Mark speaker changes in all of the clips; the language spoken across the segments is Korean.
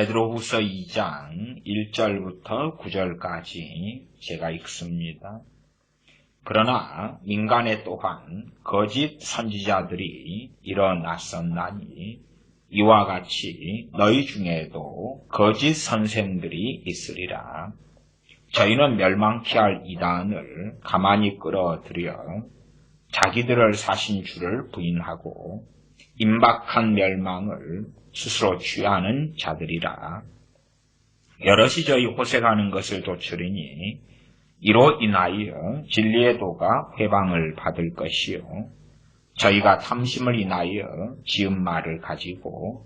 Speaker 1: 베드로후서 2장 1절부터 9절까지 제가 읽습니다. 그러나 민간에 또한 거짓 선지자들이 일어났었나니 이와 같이 너희 중에도 거짓 선생들이 있으리라. 저희는 멸망케 할 이단을 가만히 끌어들여 자기들을 사신 주를 부인하고 임박한 멸망을 스스로 취하는 자들이라. 여럿이 저희 호색하는 것을 도추리니 이로 인하여 진리의 도가 회방을 받을 것이요 저희가 탐심을 인하여 지은 말을 가지고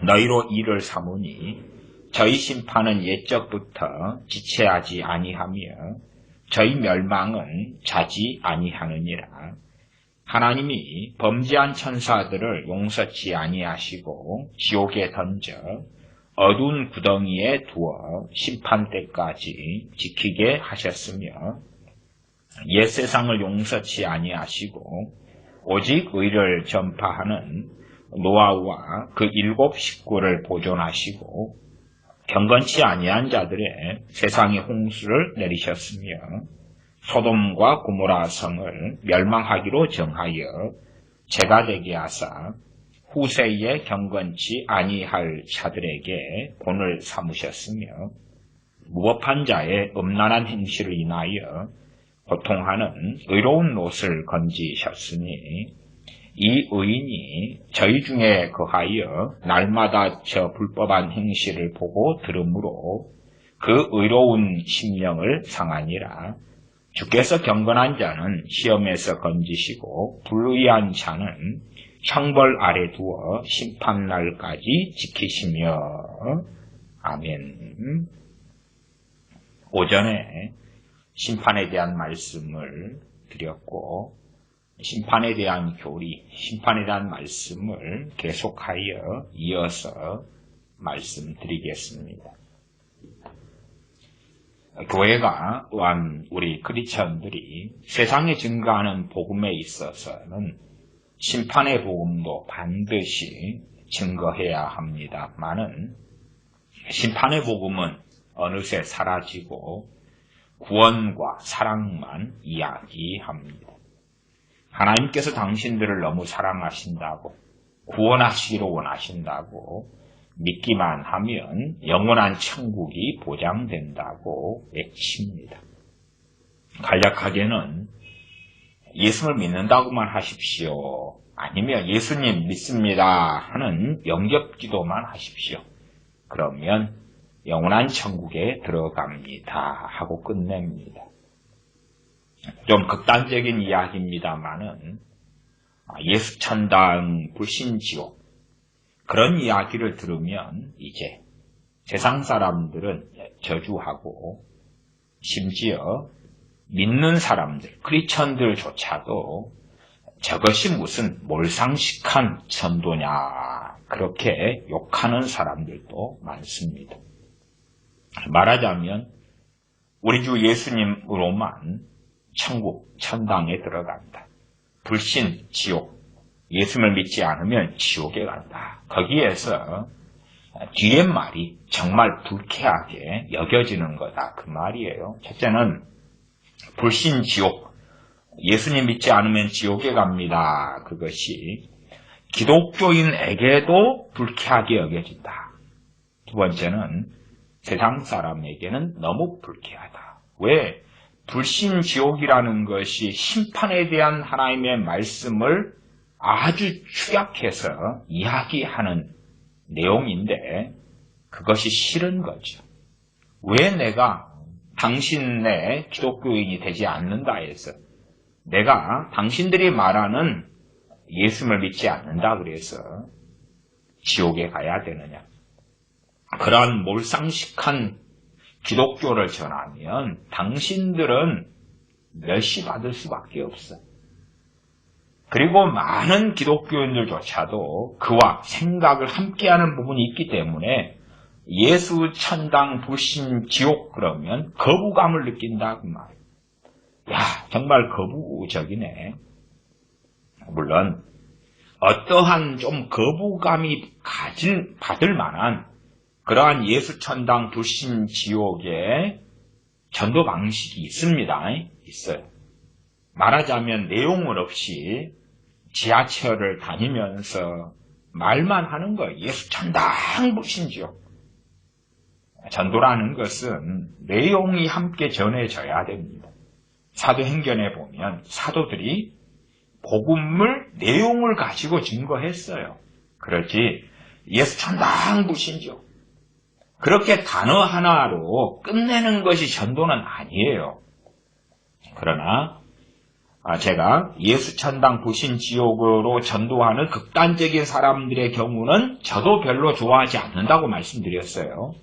Speaker 1: 너희로 이를 삼으니 저희 심판은 옛적부터 지체하지 아니하며 저희 멸망은 자지 아니하느니라. 하나님이 범죄한 천사들을 용서치 아니하시고 지옥에 던져 어두운 구덩이에 두어 심판 때까지 지키게 하셨으며 옛 세상을 용서치 아니하시고 오직 의를 전파하는 노아와 그 7 식구를 보존하시고 경건치 아니한 자들의 세상의 홍수를 내리셨으며 소돔과 고모라 성을 멸망하기로 정하여 재가 되게 하사 후세에 경건치 아니할 자들에게 본을 삼으셨으며 무법한 자의 음란한 행실을 인하여 고통하는 의로운 롯을 건지셨으니 이 의인이 저희 중에 거하여 날마다 저 불법한 행실을 보고 들으므로 그 의로운 심령을 상하니라. 주께서 경건한 자는 시험에서 건지시고 불의한 자는 형벌 아래 두어 심판날까지 지키시며. 아멘. 오전에 심판에 대한 말씀을 드렸고 심판에 대한 교리, 심판에 대한 말씀을 계속하여 이어서 말씀드리겠습니다. 교회가 또한 우리 크리스천들이 세상에 증거하는 복음에 있어서는 심판의 복음도 반드시 증거해야 합니다만은 심판의 복음은 어느새 사라지고 구원과 사랑만 이야기합니다. 하나님께서 당신들을 너무 사랑하신다고 구원하시기로 원하신다고 믿기만 하면 영원한 천국이 보장된다고 외칩니다. 간략하게는 예수를 믿는다고만 하십시오. 아니면 예수님 믿습니다 하는 영접기도만 하십시오. 그러면 영원한 천국에 들어갑니다 하고 끝냅니다. 좀 극단적인 이야기입니다만은 예수 천당 불신 지옥 그런 이야기를 들으면 이제 세상 사람들은 저주하고 심지어 믿는 사람들, 크리스천들조차도 저것이 무슨 몰상식한 천도냐 그렇게 욕하는 사람들도 많습니다. 말하자면 우리 주 예수님으로만 천국, 천당에 들어간다. 불신, 지옥, 예수를 믿지 않으면 지옥에 간다. 거기에서 뒤에 말이 정말 불쾌하게 여겨지는 거다. 그 말이에요. 첫째는 불신, 지옥, 예수님 믿지 않으면 지옥에 갑니다. 그것이 기독교인에게도 불쾌하게 여겨진다. 두 번째는 세상 사람에게는 너무 불쾌하다. 왜? 불신지옥이라는 것이 심판에 대한 하나님의 말씀을 아주 축약해서 이야기하는 내용인데 그것이 싫은 거죠. 왜 내가 당신의 기독교인이 되지 않는다 해서 내가 당신들이 말하는 예수를 믿지 않는다 그래서 지옥에 가야 되느냐. 그러한 몰상식한 기독교를 전하면 당신들은 멸시받을 수밖에 없어. 그리고 많은 기독교인들조차도 그와 생각을 함께하는 부분이 있기 때문에 예수 천당 불신 지옥 그러면 거부감을 느낀다 그 말이에요. 야, 정말 거부적이네. 물론 어떠한 좀 거부감이 받을 만한 그러한 예수천당 불신지옥의 전도 방식이 있습니다. 있어요. 말하자면 내용을 없이 지하철을 다니면서 말만 하는 거예요. 예수천당 불신지옥. 전도라는 것은 내용이 함께 전해져야 됩니다. 사도행전에 보면 사도들이 복음을 내용을 가지고 증거했어요. 그렇지 예수천당 불신지옥 그렇게 단어 하나로 끝내는 것이 전도는 아니에요. 그러나 제가 예수천당 불신지옥으로 전도하는 극단적인 사람들의 경우는 저도 별로 좋아하지 않는다고 말씀드렸어요.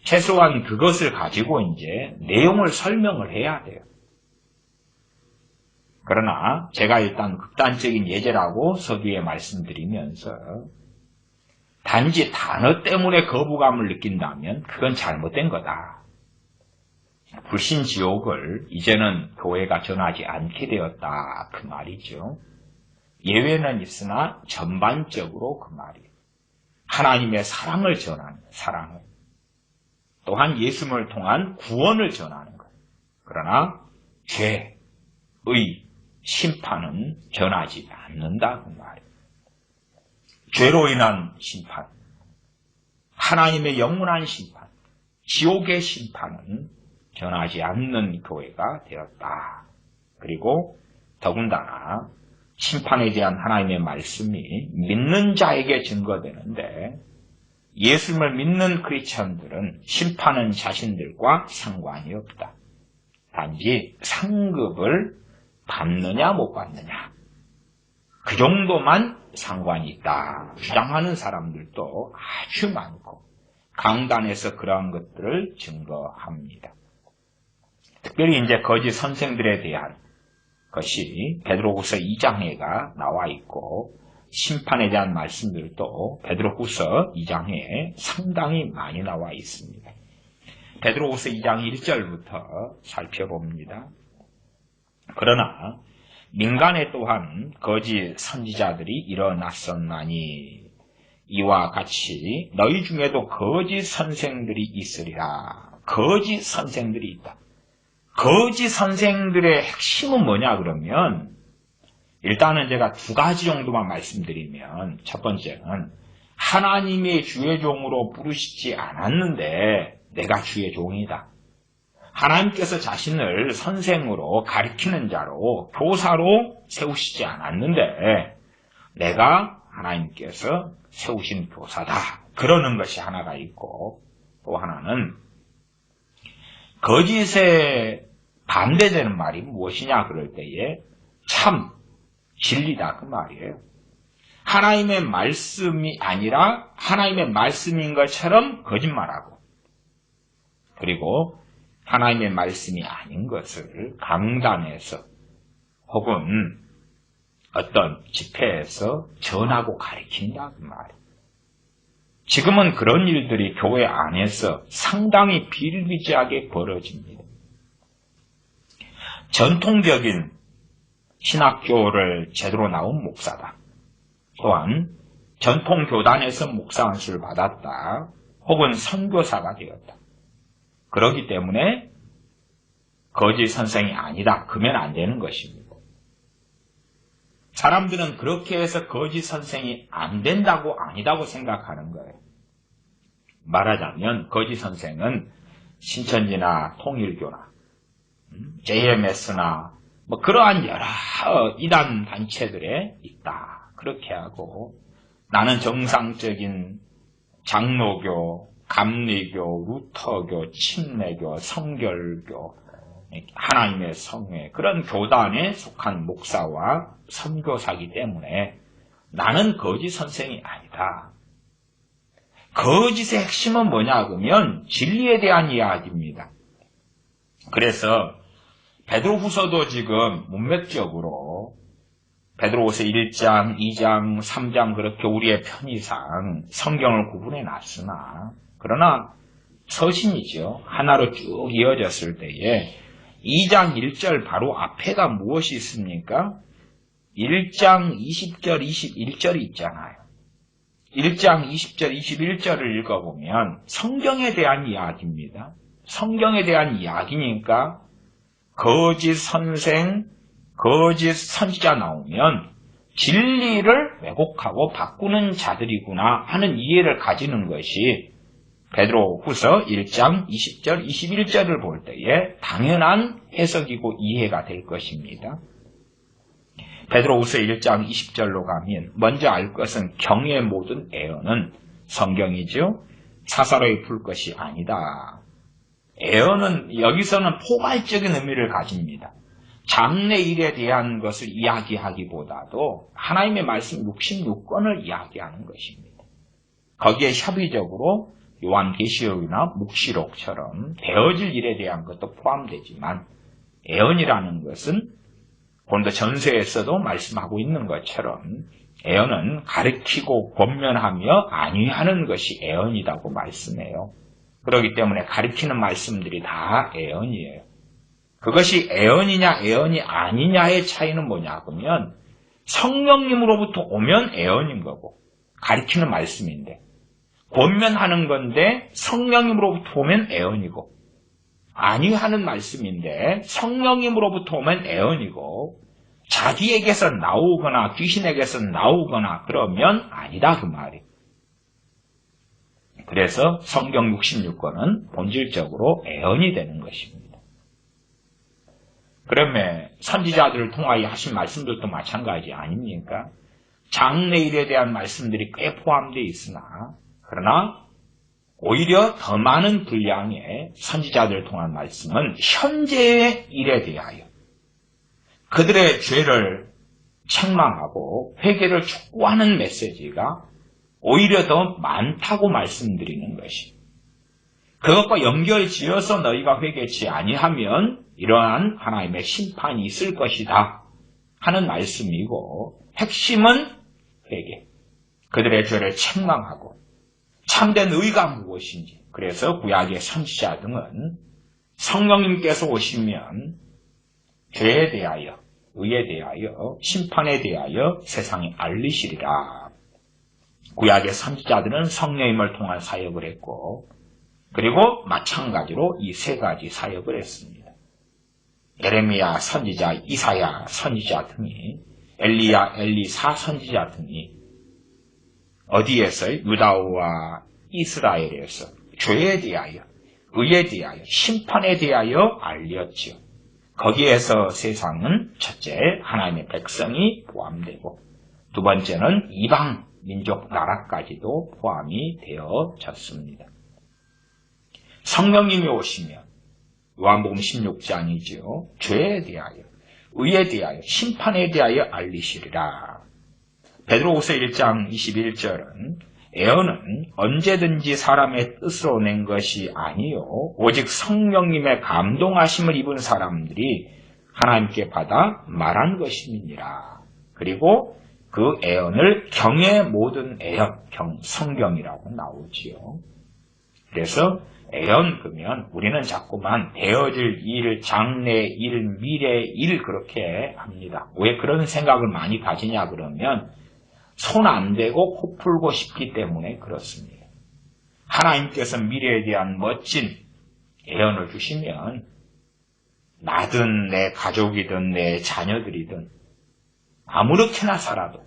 Speaker 1: 최소한 그것을 가지고 이제 내용을 설명을 해야 돼요. 그러나 제가 일단 극단적인 예제라고 서두에 말씀드리면서 단지 단어 때문에 거부감을 느낀다면 그건 잘못된 거다. 불신지옥을 이제는 교회가 전하지 않게 되었다. 그 말이죠. 예외는 있으나 전반적으로 그 말이에요. 하나님의 사랑을 전하는 사랑을. 또한 예수님을 통한 구원을 전하는 것. 그러나 죄, 의, 심판은 전하지 않는다. 그 말이에요. 죄로 인한 심판, 하나님의 영원한 심판, 지옥의 심판은 전하지 않는 교회가 되었다. 그리고 더군다나 심판에 대한 하나님의 말씀이 믿는 자에게 증거되는데 예수님을 믿는 크리스천들은 심판은 자신들과 상관이 없다. 단지 상급을 받느냐 못 받느냐 그 정도만 상관이 있다. 주장하는 사람들도 아주 많고 강단에서 그러한 것들을 증거합니다. 특별히 이제 거짓 선생들에 대한 것이 베드로후서 2장에가 나와 있고 심판에 대한 말씀들도 베드로후서 2장에 상당히 많이 나와 있습니다. 베드로후서 2장 1절부터 살펴봅니다. 그러나 민간에 또한 거짓 선지자들이 일어났었나니 이와 같이 너희 중에도 거짓 선생들이 있으리라. 거짓 선생들이 있다. 거짓 선생들의 핵심은 뭐냐 그러면 일단은 제가 두 가지 정도만 말씀드리면 첫 번째는 하나님의 주의 종으로 부르시지 않았는데 내가 주의 종이다. 하나님께서 자신을 선생으로 가리키는 자로 교사로 세우시지 않았는데 내가 하나님께서 세우신 교사다. 그러는 것이 하나가 있고 또 하나는 거짓에 반대되는 말이 무엇이냐 그럴 때에 참 진리다 그 말이에요. 하나님의 말씀이 아니라 하나님의 말씀인 것처럼 거짓말하고 그리고 하나님의 말씀이 아닌 것을 강단에서 혹은 어떤 집회에서 전하고 가르친다 그 말이에요. 지금은 그런 일들이 교회 안에서 상당히 비일비재하게 벌어집니다. 전통적인 신학교를 제대로 나온 목사다. 또한 전통교단에서 목사 안수를 받았다. 혹은 선교사가 되었다. 그렇기 때문에 거짓 선생이 아니다. 그러면 안 되는 것입니다. 사람들은 그렇게 해서 거짓 선생이 안 된다고 아니다고 생각하는 거예요. 말하자면 거짓 선생은 신천지나 통일교나 JMS나 그러한 여러 이단 단체들에 있다. 그렇게 하고 나는 정상적인 장로교, 감리교, 루터교, 침례교, 성결교, 하나님의 성회 그런 교단에 속한 목사와 선교사이기 때문에 나는 거짓 선생이 아니다. 거짓의 핵심은 뭐냐 그러면 진리에 대한 이야기입니다. 그래서 베드로후서도 지금 문맥적으로 베드로후서 1장, 2장, 3장 그렇게 우리의 편의상 성경을 구분해 놨으나 그러나 서신이죠. 하나로 쭉 이어졌을 때에 2장 1절 바로 앞에가 무엇이 있습니까? 1장 20절, 21절이 있잖아요. 1장 20절, 21절을 읽어보면 성경에 대한 이야기입니다. 성경에 대한 이야기니까 거짓 선생, 거짓 선지자 나오면 진리를 왜곡하고 바꾸는 자들이구나 하는 이해를 가지는 것이 베드로후서 1장 20절, 21절을 볼 때에 당연한 해석이고 이해가 될 것입니다. 베드로후서 1장 20절로 가면 먼저 알 것은 경의 모든 애언은 성경이죠. 사사로이 풀 것이 아니다. 애언은 여기서는 포괄적인 의미를 가집니다. 장래일에 대한 것을 이야기하기보다도 하나님의 말씀 66권을 이야기하는 것입니다. 거기에 협의적으로 요한계시록이나 묵시록처럼 되어질 일에 대한 것도 포함되지만 애언이라는 것은 고린도 전서에서도 말씀하고 있는 것처럼 애언은 가르치고 권면하며 안위하는 것이 애언이라고 말씀해요. 그렇기 때문에 가르치는 말씀들이 다 애언이에요. 그것이 애언이냐 애언이 아니냐의 차이는 뭐냐 하면 성령님으로부터 오면 애언인 거고 가르치는 말씀인데 권면하는 건데 성령님으로부터 오면 애언이고 안위하는 말씀인데 성령님으로부터 오면 애언이고 자기에게서 나오거나 귀신에게서 나오거나 그러면 아니다 그 말이. 그래서 성경 66권은 본질적으로 애언이 되는 것입니다. 그러면 선지자들을 통하여 하신 말씀들도 마찬가지 아닙니까? 장래일에 대한 말씀들이 꽤 포함되어 있으나 그러나 오히려 더 많은 분량의 선지자들을 통한 말씀은 현재의 일에 대하여 그들의 죄를 책망하고 회개를 촉구하는 메시지가 오히려 더 많다고 말씀드리는 것이 그것과 연결지어서 너희가 회개치 아니하면 이러한 하나님의 심판이 있을 것이다 하는 말씀이고 핵심은 회개, 그들의 죄를 책망하고 참된 의가 무엇인지 그래서 구약의 선지자 등은 성령님께서 오시면 죄에 대하여, 의에 대하여, 심판에 대하여 세상에 알리시리라. 구약의 선지자들은 성령님을 통한 사역을 했고 그리고 마찬가지로 이 세 가지 사역을 했습니다. 예레미야 선지자, 이사야 선지자 등이 엘리야, 엘리사 선지자 등이 어디에서 유다와 이스라엘에서 죄에 대하여, 의에 대하여, 심판에 대하여 알렸지요. 거기에서 세상은 첫째 하나님의 백성이 포함되고 두 번째는 이방 민족 나라까지도 포함이 되어졌습니다. 성령님이 오시면 요한복음 16장이지요. 죄에 대하여, 의에 대하여, 심판에 대하여 알리시리라. 베드로후서 1장 21절은 애언은 언제든지 사람의 뜻으로 낸 것이 아니요 오직 성령님의 감동하심을 입은 사람들이 하나님께 받아 말한 것임이니라. 그리고 그 애언을 경의 모든 애언, 성경이라고 나오지요. 그래서 애언 그러면 우리는 자꾸만 되어질 일, 장래 일, 미래 일 그렇게 합니다. 왜 그런 생각을 많이 가지냐 그러면 손 안 대고 코 풀고 싶기 때문에 그렇습니다. 하나님께서 미래에 대한 멋진 애언을 주시면 나든 내 가족이든 내 자녀들이든 아무렇게나 살아도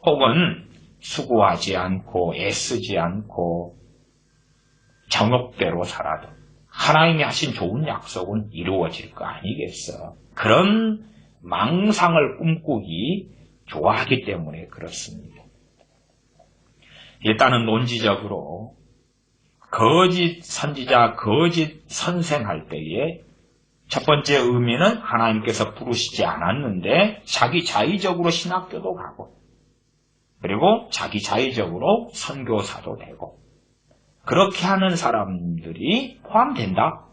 Speaker 1: 혹은 수고하지 않고 애쓰지 않고 정욕대로 살아도 하나님이 하신 좋은 약속은 이루어질 거 아니겠어. 그런 망상을 꿈꾸기 좋아하기 때문에 그렇습니다. 일단은 논지적으로 거짓 선지자, 거짓 선생할 때에 첫 번째 의미는 하나님께서 부르시지 않았는데 자기 자의적으로 신학교도 가고 그리고 자기 자의적으로 선교사도 되고 그렇게 하는 사람들이 포함된다.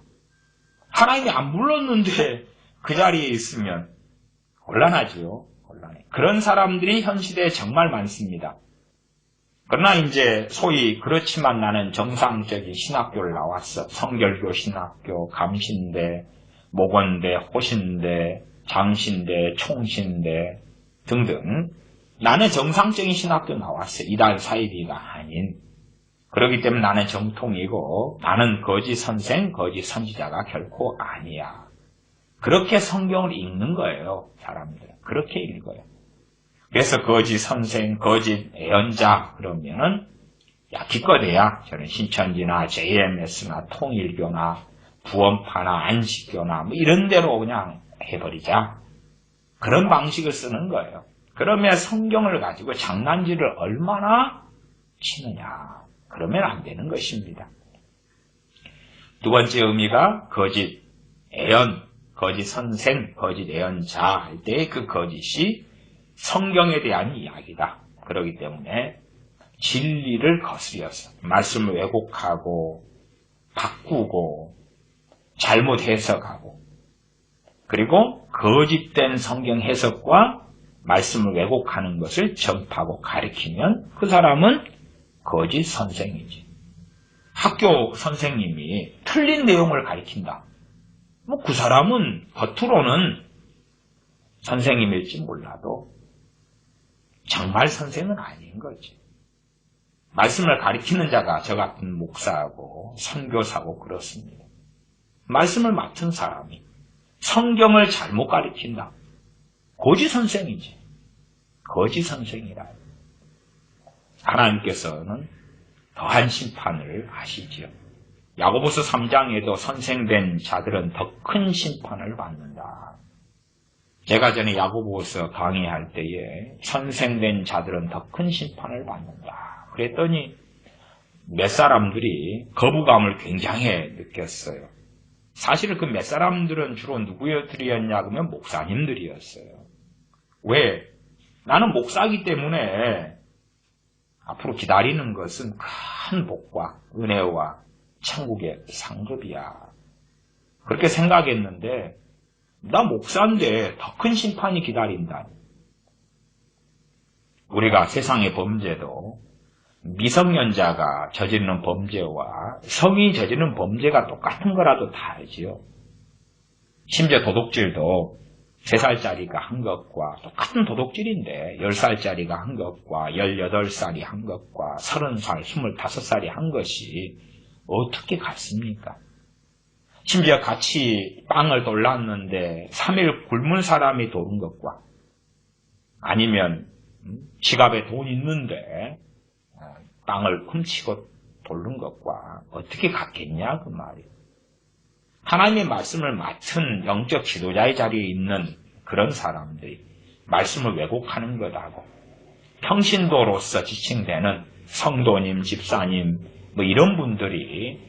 Speaker 1: 하나님이 안 불렀는데 그 자리에 있으면 곤란하지요. 곤란해. 그런 사람들이 현 시대에 정말 많습니다. 그러나 이제 소위 그렇지만 나는 정상적인 신학교를 나왔어. 성결교 신학교, 감신대, 목원대, 호신대, 장신대, 총신대 등등 나는 정상적인 신학교 나왔어. 이단 사이비가 아닌. 그렇기 때문에 나는 정통이고 나는 거짓 선생, 거짓 선지자가 결코 아니야. 그렇게 성경을 읽는 거예요. 사람들은. 그렇게 읽어요. 그래서 거짓 선생, 거짓 예언자 그러면은 야 기껏해야 저는 신천지나 JMS나 통일교나 구원파나 안식교나 뭐 이런 데로 그냥 해버리자. 그런 방식을 쓰는 거예요. 그러면 성경을 가지고 장난질을 얼마나 치느냐. 그러면 안 되는 것입니다. 두 번째 의미가 거짓 예언, 거짓 선생, 거짓 예언자 할 때 그 거짓이 성경에 대한 이야기다. 그렇기 때문에 진리를 거스려서 말씀을 왜곡하고 바꾸고 잘못 해석하고 그리고 거짓된 성경 해석과 말씀을 왜곡하는 것을 전파하고 가르치면 그 사람은 거짓 선생이지. 학교 선생님이 틀린 내용을 가르친다. 뭐 그 사람은 겉으로는 선생님일지 몰라도 정말 선생은 아닌 거지. 말씀을 가르치는 자가 저 같은 목사하고 선교사고 그렇습니다. 말씀을 맡은 사람이 성경을 잘못 가르친다. 거짓 선생이지. 거짓 선생이라. 하나님께서는 더한 심판을 하시지요. 야고보서 3장에도 선생된 자들은 더 큰 심판을 받는다. 제가 전에 야고보서 강의할 때에 선생된 자들은 더 큰 심판을 받는다. 그랬더니 몇 사람들이 거부감을 굉장히 느꼈어요. 사실 그 몇 사람들은 주로 누구들이었냐 그러면 목사님들이었어요. 왜? 나는 목사이기 때문에 앞으로 기다리는 것은 큰 복과 은혜와 천국의 상급이야. 그렇게 생각했는데 나 목사인데 더 큰 심판이 기다린다니. 우리가 세상의 범죄도 미성년자가 저지르는 범죄와 성인이 저지르는 범죄가 똑같은 거라도 다르지요. 심지어 도둑질도 3살짜리가 한 것과 똑같은 도둑질인데 10살짜리가 한 것과 18살이 한 것과 30살, 25살이 한 것이 어떻게 같습니까? 심지어 같이 빵을 돌랐는데 3일 굶은 사람이 도는 것과 아니면 지갑에 돈 있는데 빵을 훔치고 돌는 것과 어떻게 같겠냐 그 말이에요. 하나님의 말씀을 맡은 영적 지도자의 자리에 있는 그런 사람들이 말씀을 왜곡하는 것하고 평신도로서 지칭되는 성도님, 집사님 뭐 이런 분들이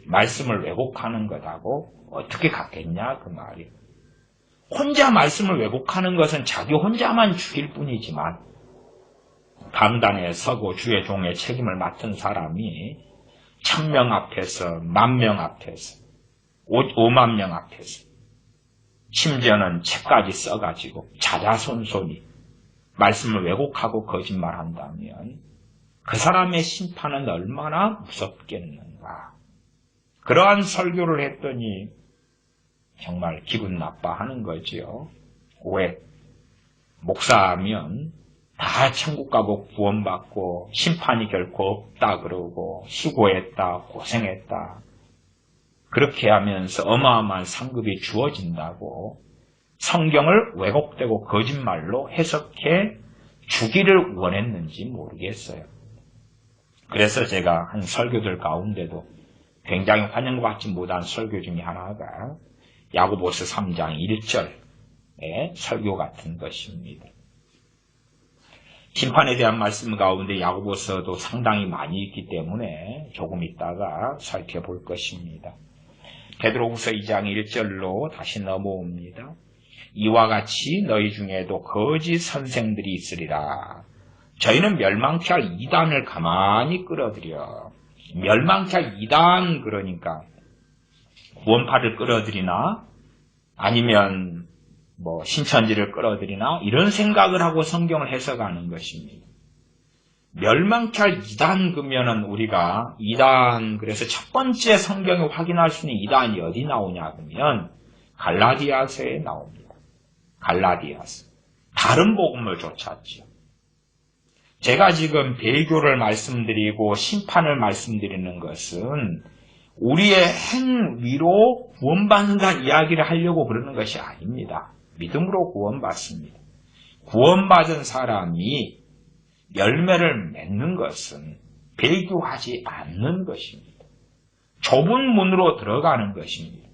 Speaker 1: 말씀을 왜곡하는 것하고 어떻게 같겠냐 그 말이에요. 혼자 말씀을 왜곡하는 것은 자기 혼자만 죽일 뿐이지만 강단에 서고 주의 종의 책임을 맡은 사람이 1000명 앞에서 10,000명 앞에서 5만 명 앞에서 심지어는 책까지 써가지고 자자손손이 말씀을 왜곡하고 거짓말한다면 그 사람의 심판은 얼마나 무섭겠는가. 그러한 설교를 했더니 정말 기분 나빠하는 거지요. 왜? 목사하면 다 천국 가고 구원받고 심판이 결코 없다 그러고 수고했다 고생했다 그렇게 하면서 어마어마한 상급이 주어진다고 성경을 왜곡되고 거짓말로 해석해 주기를 원했는지 모르겠어요. 그래서 제가 한 설교들 가운데도 굉장히 환영받지 못한 설교 중에 하나가 야고보서 3장 1절의 설교 같은 것입니다. 심판에 대한 말씀 가운데 야고보서도 상당히 많이 있기 때문에 조금 있다가 살펴볼 것입니다. 베드로후서 2장 1절로 다시 넘어옵니다. 이와 같이 너희 중에도 거짓 선생들이 있으리라. 저희는 멸망케 할 이단을 가만히 끌어들여. 멸망케 할 이단 그러니까 구원파를 끌어들이나 아니면 신천지를 끌어들이나 이런 생각을 하고 성경을 해석하는 것입니다. 멸망케 할 이단 그러면은 우리가 이단 그래서 첫 번째 성경에 확인할 수 있는 이단이 어디 나오냐 그러면 갈라디아서에 나옵니다. 갈라디아서. 다른 복음을 쫓았죠. 제가 지금 배교를 말씀드리고 심판을 말씀드리는 것은 우리의 행위로 구원받는다 이야기를 하려고 그러는 것이 아닙니다. 믿음으로 구원받습니다. 구원받은 사람이 열매를 맺는 것은 배교하지 않는 것입니다. 좁은 문으로 들어가는 것입니다.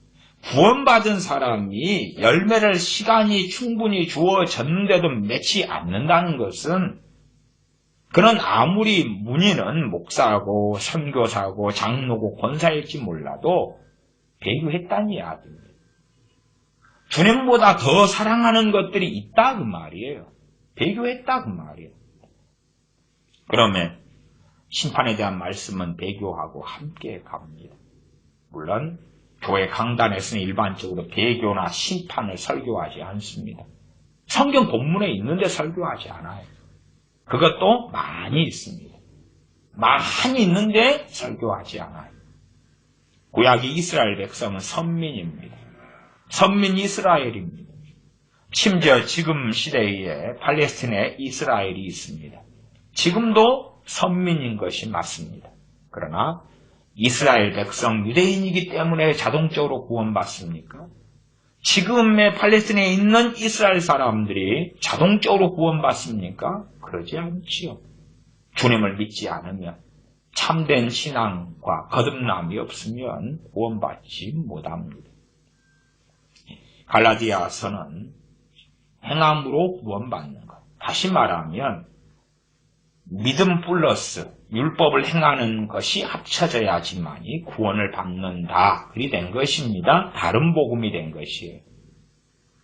Speaker 1: 구원받은 사람이 열매를 시간이 충분히 주어졌는데도 맺지 않는다는 것은 그는 아무리 문의는 목사고 선교사고 장로고 권사일지 몰라도 배교했다는 이야기입니다. 주님보다 더 사랑하는 것들이 있다 그 말이에요. 배교했다 그 말이에요. 그러면 심판에 대한 말씀은 배교하고 함께 갑니다. 물론 교회 강단에서는 일반적으로 배교나 심판을 설교하지 않습니다. 성경 본문에 있는데 설교하지 않아요. 그것도 많이 있습니다. 많이 있는데 설교하지 않아요. 구약의 이스라엘 백성은 선민입니다. 선민 이스라엘입니다. 심지어 지금 시대에 팔레스틴에 이스라엘이 있습니다. 지금도 선민인 것이 맞습니다. 그러나 이스라엘 백성 유대인이기 때문에 자동적으로 구원받습니까? 지금의 팔레스틴에 있는 이스라엘 사람들이 자동적으로 구원받습니까? 그러지 않지요. 주님을 믿지 않으면 참된 신앙과 거듭남이 없으면 구원받지 못합니다. 갈라디아서는 행함으로 구원받는 것. 다시 말하면 믿음 플러스 율법을 행하는 것이 합쳐져야지만이 구원을 받는다. 그리 된 것입니다. 다른 복음이 된 것이에요.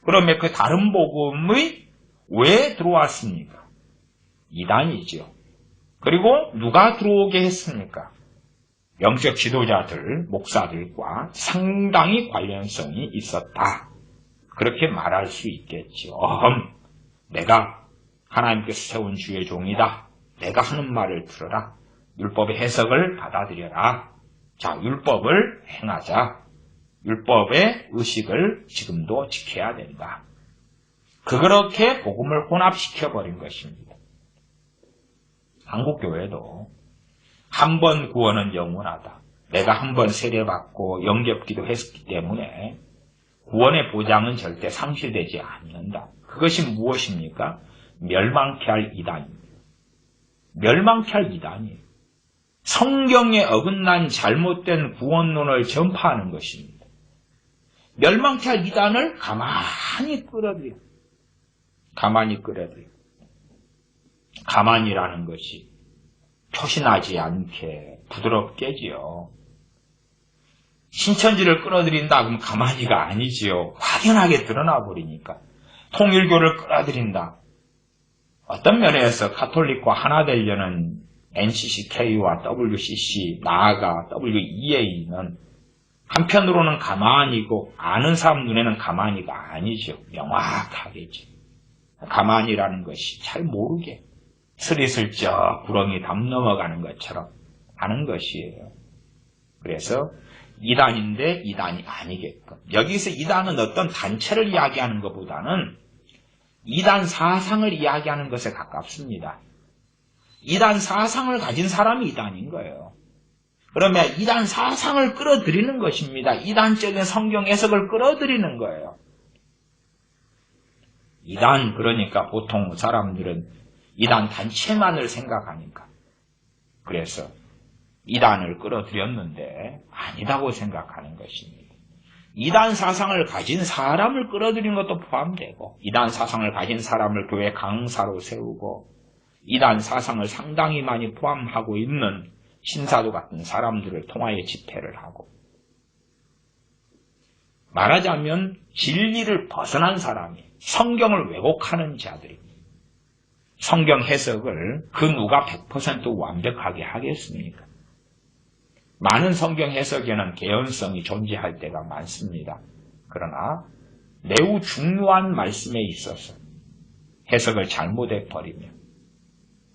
Speaker 1: 그러면 그 다른 복음이 왜 들어왔습니까? 이단이죠. 그리고 누가 들어오게 했습니까? 영적 지도자들, 목사들과 상당히 관련성이 있었다. 그렇게 말할 수 있겠죠. 내가 하나님께서 세운 주의 종이다. 내가 하는 말을 들어라. 율법의 해석을 받아들여라. 자, 율법을 행하자. 율법의 의식을 지금도 지켜야 된다. 그렇게 복음을 혼합시켜버린 것입니다. 한국교회도 한 번 구원은 영원하다. 내가 한 번 세례받고 영접기도 했기 때문에 구원의 보장은 절대 상실되지 않는다. 그것이 무엇입니까? 멸망케 할 이단입니다. 멸망케 할 이단이에요. 성경에 어긋난 잘못된 구원론을 전파하는 것입니다. 멸망케 할 이단을 가만히 끌어들여요. 가만히 끌어들여요. 가만히라는 것이 표신하지 않게 부드럽게지요. 신천지를 끌어들인다 그러면 가만히가 아니지요. 확연하게 드러나 버리니까. 통일교를 끌어들인다. 어떤 면에서 가톨릭과 하나 되려는 NCCK와 WCC, 나아가 WEA는 한편으로는 가만히고 아는 사람 눈에는 가만히가 아니죠. 명확하겠죠. 가만히라는 것이 잘 모르게 스리슬쩍 구렁이 담 넘어가는 것처럼 하는 것이에요. 그래서 이단인데 이단이 아니게끔. 여기서 이단은 어떤 단체를 이야기하는 것보다는 이단 사상을 이야기하는 것에 가깝습니다. 이단 사상을 가진 사람이 이단인 거예요. 그러면 이단 사상을 끌어들이는 것입니다. 이단적인 성경 해석을 끌어들이는 거예요. 이단, 그러니까 보통 사람들은 이단 단체만을 생각하니까. 그래서 이단을 끌어들였는데 아니다고 생각하는 것입니다. 이단 사상을 가진 사람을 끌어들이는 것도 포함되고, 이단 사상을 가진 사람을 교회 강사로 세우고, 이단 사상을 상당히 많이 포함하고 있는 신사도 같은 사람들을 통하여 집회를 하고, 말하자면 진리를 벗어난 사람이 성경을 왜곡하는 자들이 성경 해석을 그 누가 100% 완벽하게 하겠습니까? 많은 성경 해석에는 개연성이 존재할 때가 많습니다. 그러나 매우 중요한 말씀에 있어서 해석을 잘못해 버리면,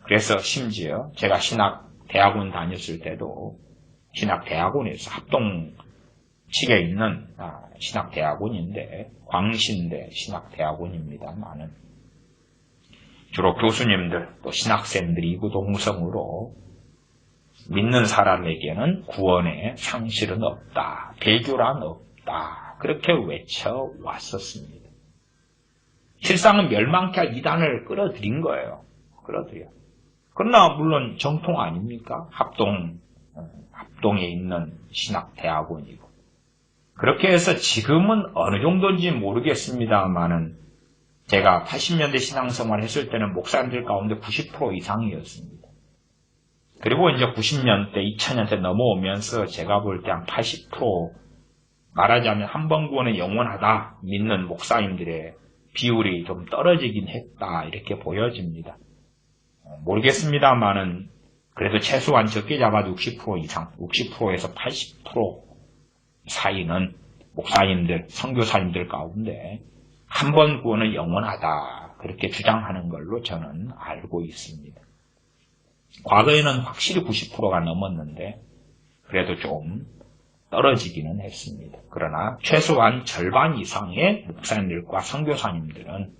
Speaker 1: 그래서 심지어 제가 신학대학원 다녔을 때도 신학대학원에서 합동 측에 있는 신학대학원인데 광신대 신학대학원입니다만은 주로 교수님들 또 신학생들이 이구동성으로 믿는 사람에게는 구원의 상실은 없다. 배교란 없다. 그렇게 외쳐왔었습니다. 실상은 멸망케 할 이단을 끌어들인 거예요. 끌어들여. 그러나 물론 정통 아닙니까? 합동에 있는 신학대학원이고. 그렇게 해서 지금은 어느 정도인지 모르겠습니다만은 제가 80년대 신앙생활 했을 때는 목사님들 가운데 90% 이상이었습니다. 그리고 이제 90년대, 2000년대 넘어오면서 제가 볼 때 한 80% 말하자면 한 번 구원은 영원하다 믿는 목사님들의 비율이 좀 떨어지긴 했다 이렇게 보여집니다. 모르겠습니다만은 그래도 최소한 적게 잡아도 60% 이상, 60%에서 80% 사이는 목사님들, 선교사님들 가운데 한 번 구원은 영원하다 그렇게 주장하는 걸로 저는 알고 있습니다. 과거에는 확실히 90%가 넘었는데 그래도 좀 떨어지기는 했습니다. 그러나 최소한 절반 이상의 목사님들과 선교사님들은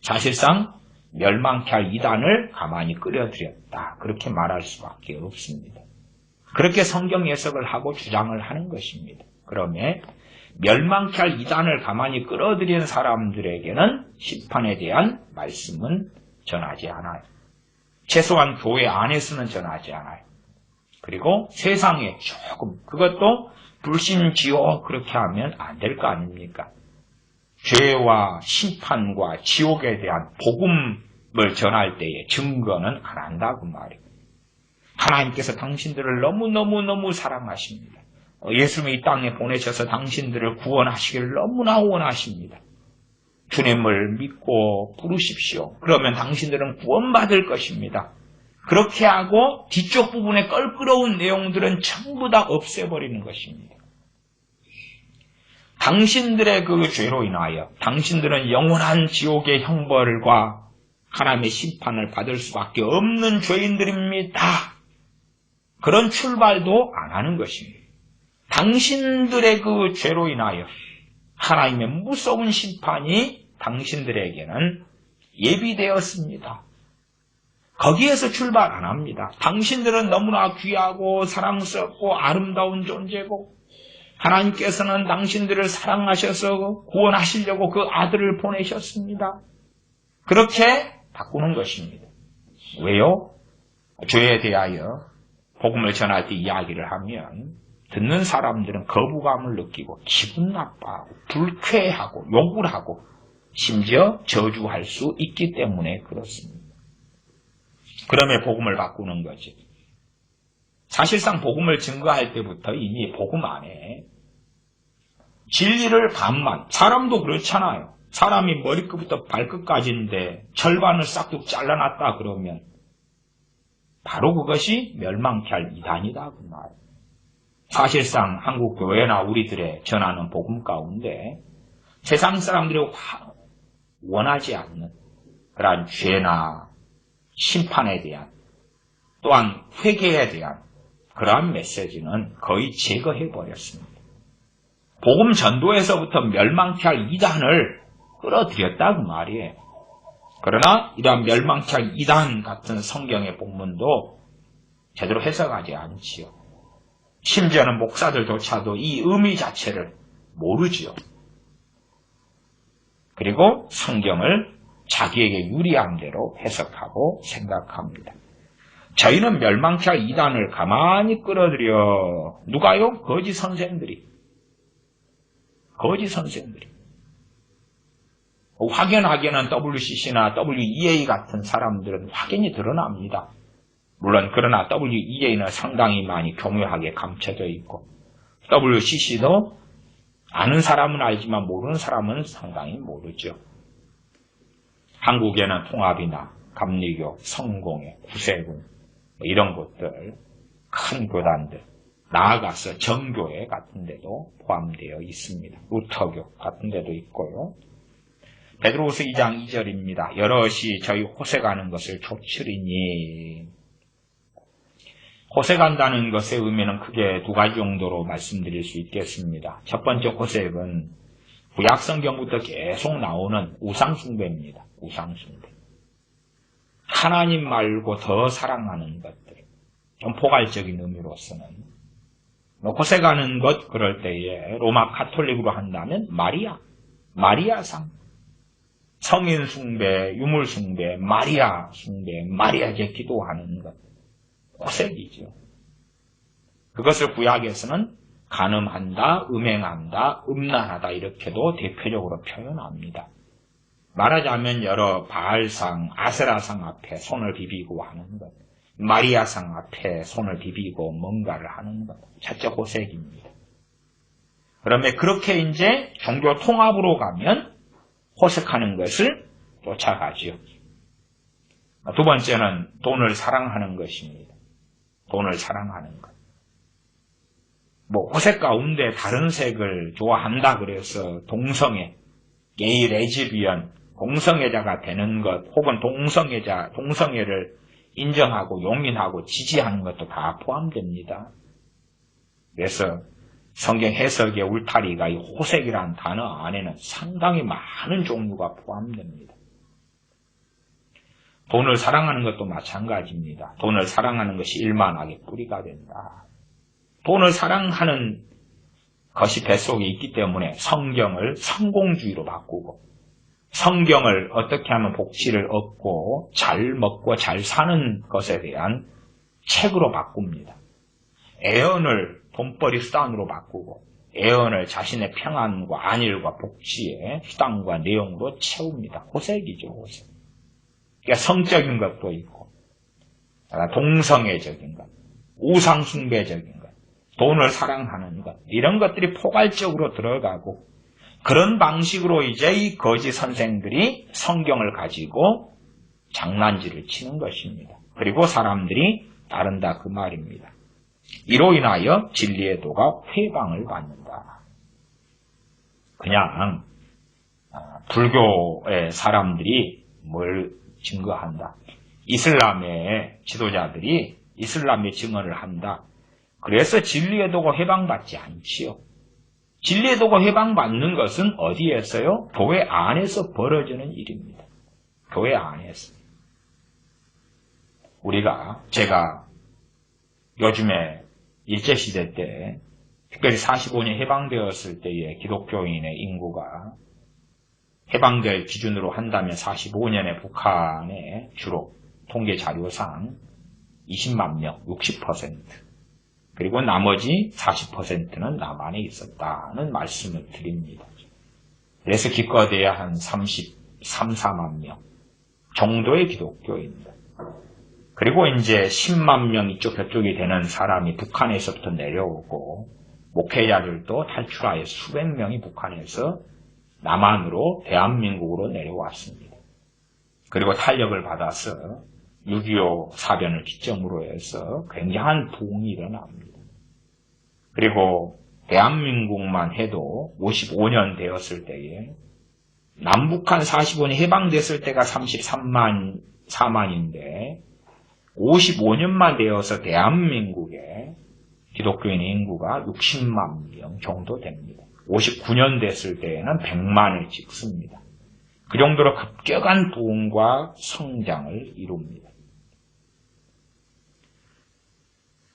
Speaker 1: 사실상 멸망케 할 이단을 가만히 끌어들였다. 그렇게 말할 수밖에 없습니다. 그렇게 성경 해석을 하고 주장을 하는 것입니다. 그러면 멸망케 할 이단을 가만히 끌어들인 사람들에게는 심판에 대한 말씀은 전하지 않아요. 최소한 교회 안에서는 전하지 않아요. 그리고 세상에 조금 그것도 불신지옥 그렇게 하면 안 될 거 아닙니까? 죄와 심판과 지옥에 대한 복음을 전할 때의 증거는 안 한다고 말이에요. 하나님께서 당신들을 너무너무 사랑하십니다. 예수님이 이 땅에 보내셔서 당신들을 구원하시기를 너무나 원하십니다. 주님을 믿고 부르십시오. 그러면 당신들은 구원받을 것입니다. 그렇게 하고 뒤쪽 부분에 껄끄러운 내용들은 전부 다 없애버리는 것입니다. 당신들의 그 죄로 인하여 당신들은 영원한 지옥의 형벌과 하나님의 심판을 받을 수밖에 없는 죄인들입니다. 그런 출발도 안 하는 것입니다. 당신들의 그 죄로 인하여 하나님의 무서운 심판이 당신들에게는 예비되었습니다. 거기에서 출발 안 합니다. 당신들은 너무나 귀하고 사랑스럽고 아름다운 존재고 하나님께서는 당신들을 사랑하셔서 구원하시려고 그 아들을 보내셨습니다. 그렇게 바꾸는 것입니다. 왜요? 죄에 대하여 복음을 전할 때 이야기를 하면 듣는 사람들은 거부감을 느끼고 기분 나빠하고 불쾌하고 욕을 하고 심지어 저주할 수 있기 때문에 그렇습니다. 그러면 복음을 바꾸는 거지. 사실상 복음을 증거할 때부터 이미 복음 안에 진리를 반만, 사람도 그렇잖아요. 사람이 머리끝부터 발끝까지인데 절반을 싹둑 잘라놨다 그러면 바로 그것이 멸망케 할 이단이다 그 말. 사실상 한국 교회나 우리들의 전하는 복음 가운데 세상 사람들이 원하지 않는 그러한 죄나 심판에 대한 또한 회개에 대한 그러한 메시지는 거의 제거해버렸습니다. 복음 전도에서부터 멸망케 할 이단을 끌어들였다 그 말이에요. 그러나 이러한 멸망케 할 이단 같은 성경의 본문도 제대로 해석하지 않지요. 심지어는 목사들조차도 이 의미 자체를 모르지요. 그리고 성경을 자기에게 유리한 대로 해석하고 생각합니다. 저희는 멸망케 할 이단을 가만히 끌어들여 누가요? 거짓 선생들이. 확연하게는 WCC나 WEA 같은 사람들은 확연히 드러납니다. 물론 그러나 WEA는 상당히 많이 교묘하게 감춰져 있고 WCC도 아는 사람은 알지만 모르는 사람은 상당히 모르죠. 한국에는 통합이나 감리교, 성공회, 구세군 이런 곳들, 큰 교단들, 나아가서 정교회 같은 데도 포함되어 있습니다. 루터교 같은 데도 있고요. 베드로후서 2장 2절입니다. 여럿이 저희 호색하는 것을 좇으리니. 호색한다는 것의 의미는 크게 두 가지 정도로 말씀드릴 수 있겠습니다. 첫 번째 호색은 구약성경부터 계속 나오는 우상숭배입니다. 우상숭배. 하나님 말고 더 사랑하는 것들, 좀 포괄적인 의미로서는 호색하는 것 그럴 때에 로마 카톨릭으로 한다면 마리아상, 성인 숭배, 유물 숭배, 마리아 숭배, 마리아께 기도하는 것, 호색이죠. 그것을 구약에서는 간음한다, 음행한다, 음란하다 이렇게도 대표적으로 표현합니다. 말하자면 여러 바알상, 아세라상 앞에 손을 비비고 하는 것, 마리아상 앞에 손을 비비고 뭔가를 하는 것, 자체 호색입니다. 그러면 그렇게 이제 종교 통합으로 가면 호색하는 것을 쫓아가죠. 두 번째는 돈을 사랑하는 것입니다. 돈을 사랑하는 것. 호색 가운데 다른 색을 좋아한다 그래서 동성애, 게이, 레즈비언, 동성애자가 되는 것, 혹은 동성애를 인정하고 용인하고 지지하는 것도 다 포함됩니다. 그래서 성경 해석의 울타리가 이 호색이라는 단어 안에는 상당히 많은 종류가 포함됩니다. 돈을 사랑하는 것도 마찬가지입니다. 돈을 사랑하는 것이 일만하게 뿌리가 된다. 돈을 사랑하는 것이 뱃속에 있기 때문에 성경을 성공주의로 바꾸고, 성경을 어떻게 하면 복지를 얻고 잘 먹고 잘 사는 것에 대한 책으로 바꿉니다. 애언을 돈벌이 수단으로 바꾸고, 애언을 자신의 평안과 안일과 복지의 수단과 내용으로 채웁니다. 호색이죠, 호색. 그러니까 성적인 것도 있고, 동성애적인 것, 우상숭배적인 것, 돈을 사랑하는 것, 이런 것들이 포괄적으로 들어가고, 그런 방식으로 이제 이 거짓 선생들이 성경을 가지고 장난질을 치는 것입니다. 그리고 사람들이 따른다 그 말입니다. 이로 인하여 진리의 도가 회방을 받는다. 그냥 불교의 사람들이 뭘 증거한다. 이슬람의 지도자들이 이슬람의 증언을 한다. 그래서 진리의 도가 회방받지 않지요. 진리의 도가 회방받는 것은 어디에서요? 교회 안에서 벌어지는 일입니다. 교회 안에서. 제가 요즘에 일제시대 때, 특별히 45년 해방되었을 때의 기독교인의 인구가 해방될 기준으로 한다면 45년에 북한에 주로 통계 자료상 20만 명, 60%, 그리고 나머지 40%는 남한에 있었다는 말씀을 드립니다. 그래서 기껏해야 한 33, 4만 명 정도의 기독교인들. 그리고 이제 10만 명 이쪽 저쪽이 되는 사람이 북한에서부터 내려오고, 목회자들도 탈출하여 수백 명이 북한에서 남한으로 대한민국으로 내려왔습니다. 그리고 탄력을 받아서 6.25 사변을 기점으로 해서 굉장한 부흥이 일어납니다. 그리고 대한민국만 해도 55년 되었을 때에 남북한 45년 해방됐을 때가 33만 4만인데 55년만 되어서 대한민국의 기독교인 인구가 60만 명 정도 됩니다. 59년 됐을 때에는 100만을 찍습니다. 그 정도로 급격한 부흥과 성장을 이룹니다.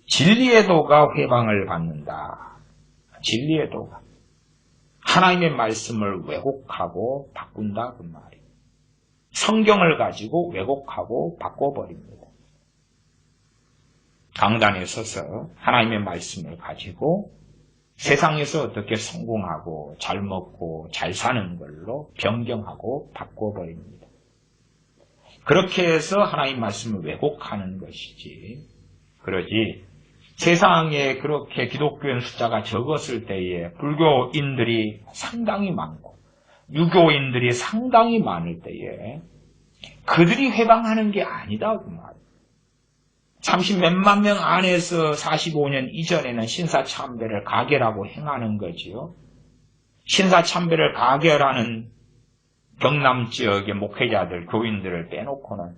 Speaker 1: 진리의 도가 회방을 받는다. 진리의 도가. 하나님의 말씀을 왜곡하고 바꾼다 그 말이에요. 성경을 가지고 왜곡하고 바꿔버립니다. 강단에 서서 하나님의 말씀을 가지고 세상에서 어떻게 성공하고 잘 먹고 잘 사는 걸로 변경하고 바꿔버립니다. 그렇게 해서 하나님 말씀을 왜곡하는 것이지, 그러지 세상에 그렇게 기독교인 숫자가 적었을 때에 불교인들이 상당히 많고 유교인들이 상당히 많을 때에 그들이 회방하는 게 아니다 그 말이에요. 30몇만 명 안에서 45년 이전에는 신사참배를 가결하고 행하는 거지요. 신사참배를 가결하는 경남 지역의 목회자들, 교인들을 빼놓고는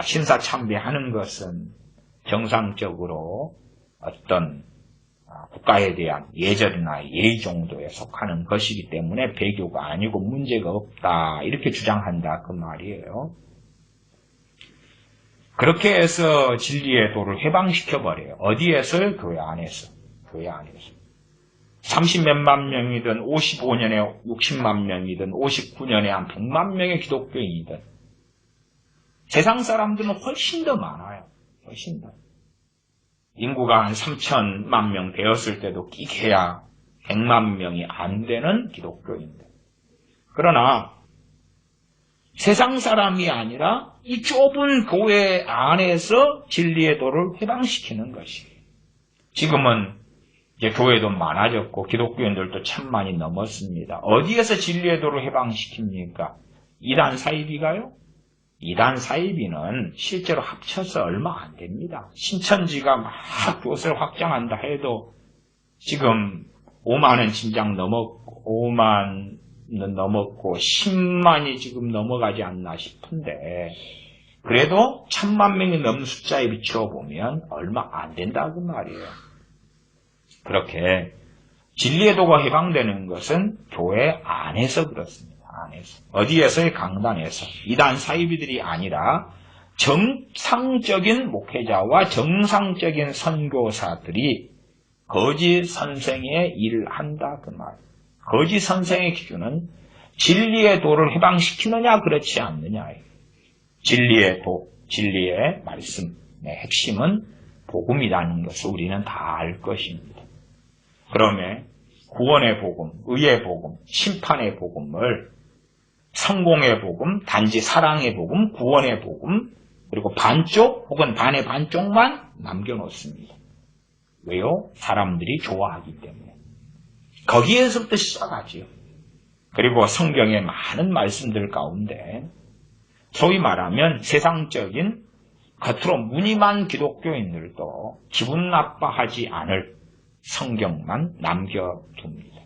Speaker 1: 신사참배하는 것은 정상적으로 어떤 국가에 대한 예절이나 예의 정도에 속하는 것이기 때문에 배교가 아니고 문제가 없다 이렇게 주장한다 그 말이에요. 그렇게 해서 진리의 도를 해방시켜버려요. 어디에서요? 교회 안에서. 교회 안에서. 30몇만 명이든 55년에 60만 명이든 59년에 한 100만 명의 기독교인이든 세상 사람들은 훨씬 더 많아요. 훨씬 더. 인구가 한 3천만 명 되었을 때도 끼게야 100만 명이 안 되는 기독교인들. 그러나 세상 사람이 아니라 이 좁은 교회 안에서 진리의 도를 해방시키는 것이에요. 지금은 이제 교회도 많아졌고 기독교인들도 참 많이 넘었습니다. 어디에서 진리의 도를 해방시킵니까? 이단 사이비가요? 이단 사이비는 실제로 합쳐서 얼마 안 됩니다. 신천지가 막 교회를 확장한다 해도 지금 5만은 진작 넘었고 5만은 넘었고 10만이 지금 넘어가지 않나 싶은데 그래도 1000만 명이 넘는 숫자에 비춰보면 얼마 안 된다고 말이에요. 그렇게 진리의 도가 해방되는 것은 교회 안에서 그렇습니다. 안에서. 어디에서의 강단에서. 이단 사이비들이 아니라 정상적인 목회자와 정상적인 선교사들이 거짓 선생의 일을 한다 그 말. 거짓 선생의 기준은 진리의 도를 해방시키느냐 그렇지 않느냐예요. 진리의 도, 진리의 말씀의 핵심은 복음이라는 것을 우리는 다 알 것입니다. 그러면 구원의 복음, 의의 복음, 심판의 복음을 성공의 복음, 단지 사랑의 복음, 구원의 복음, 그리고 반쪽 혹은 반의 반쪽만 남겨놓습니다. 왜요? 사람들이 좋아하기 때문에. 거기에서부터 시작하지요. 그리고 성경의 많은 말씀들 가운데 소위 말하면 세상적인 겉으로 무늬만 기독교인들도 기분 나빠하지 않을 성경만 남겨둡니다.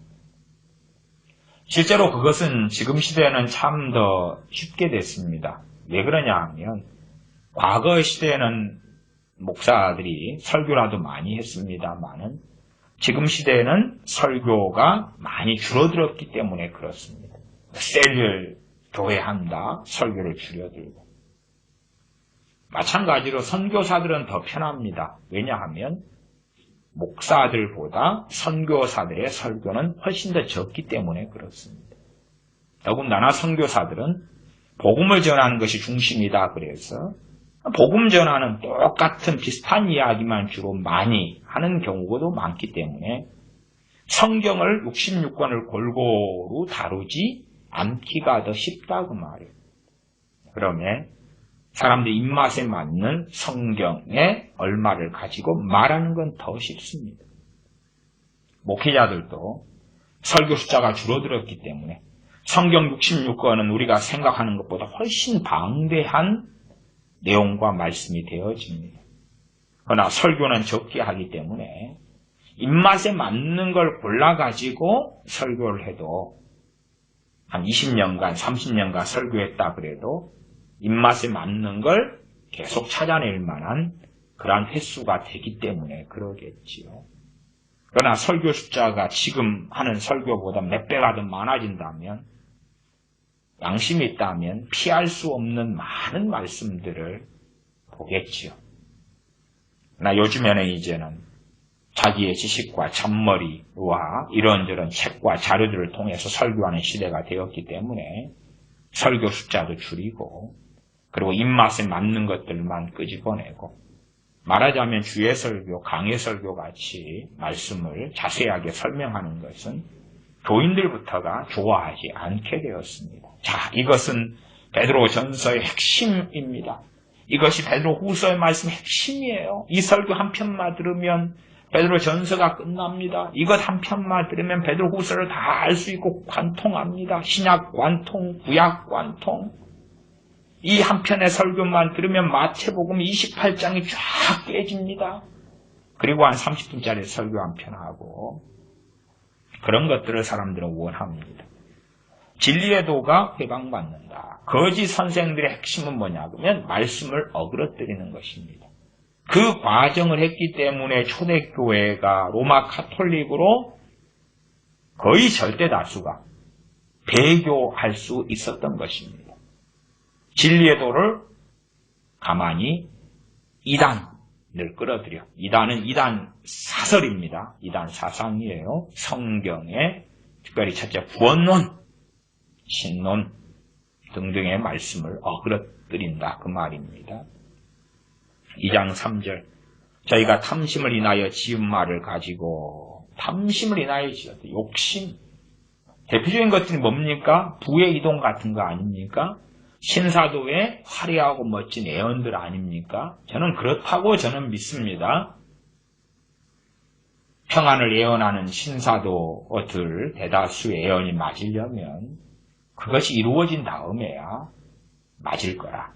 Speaker 1: 실제로 그것은 지금 시대에는 참 더 쉽게 됐습니다. 왜 그러냐 하면 과거 시대에는 목사들이 설교라도 많이 했습니다만은 지금 시대에는 설교가 많이 줄어들었기 때문에 그렇습니다. 셀을 교회한다, 설교를 줄여들고. 마찬가지로 선교사들은 더 편합니다. 왜냐하면 목사들보다 선교사들의 설교는 훨씬 더 적기 때문에 그렇습니다. 더군다나 선교사들은 복음을 전하는 것이 중심이다 그래서 복음 전하는 똑같은 비슷한 이야기만 주로 많이 하는 경우도 많기 때문에 성경을 66권을 골고루 다루지 않기가 더 쉽다고 말이에요. 그러면 사람들 입맛에 맞는 성경의 얼마를 가지고 말하는 건 더 쉽습니다. 목회자들도 설교 숫자가 줄어들었기 때문에 성경 66권은 우리가 생각하는 것보다 훨씬 방대한 내용과 말씀이 되어집니다. 그러나 설교는 적게 하기 때문에 입맛에 맞는 걸 골라가지고 설교를 해도 한 20년간, 30년간 설교했다 그래도 입맛에 맞는 걸 계속 찾아낼 만한 그러한 횟수가 되기 때문에 그러겠지요. 그러나 설교 숫자가 지금 하는 설교보다 몇 배가 더 많아진다면 양심이 있다면 피할 수 없는 많은 말씀들을 보겠지요. 그러나 요즘에는 이제는 자기의 지식과 잔머리와 이런저런 책과 자료들을 통해서 설교하는 시대가 되었기 때문에 설교 숫자도 줄이고 그리고 입맛에 맞는 것들만 끄집어내고 말하자면 주의 설교, 강의 설교 같이 말씀을 자세하게 설명하는 것은 교인들부터가 좋아하지 않게 되었습니다. 자, 이것은 베드로전서의 핵심입니다. 이것이 베드로후서의 말씀의 핵심이에요. 이 설교 한 편만 들으면 베드로전서가 끝납니다. 이것 한 편만 들으면 베드로후서를 다 알 수 있고 관통합니다. 신약 관통, 구약 관통. 이 한 편의 설교만 들으면 마태복음 28장이 쫙 깨집니다. 그리고 한 30분짜리 설교 한 편 하고 그런 것들을 사람들은 원합니다. 진리의 도가 해방받는다. 거짓 선생들의 핵심은 뭐냐 그러면 말씀을 어그러뜨리는 것입니다. 그 과정을 했기 때문에 초대교회가 로마 카톨릭으로 거의 절대 다수가 배교할 수 있었던 것입니다. 진리의 도를 가만히 이단을 끌어들여. 이단은 이단 사설입니다. 이단 사상이에요. 성경에 특별히 첫째 구원론, 신론 등등의 말씀을 어그러뜨린다 그 말입니다. 2장 3절 저희가 탐심을 인하여 지은 말을 가지고 탐심을 인하여 지었다. 욕심. 대표적인 것들이 뭡니까? 부의 이동 같은 거 아닙니까? 신사도의 화려하고 멋진 애언들 아닙니까? 저는 그렇다고 저는 믿습니다. 평안을 애언하는 신사도들 대다수의 애언이 맞으려면 그것이 이루어진 다음에야 맞을 거라.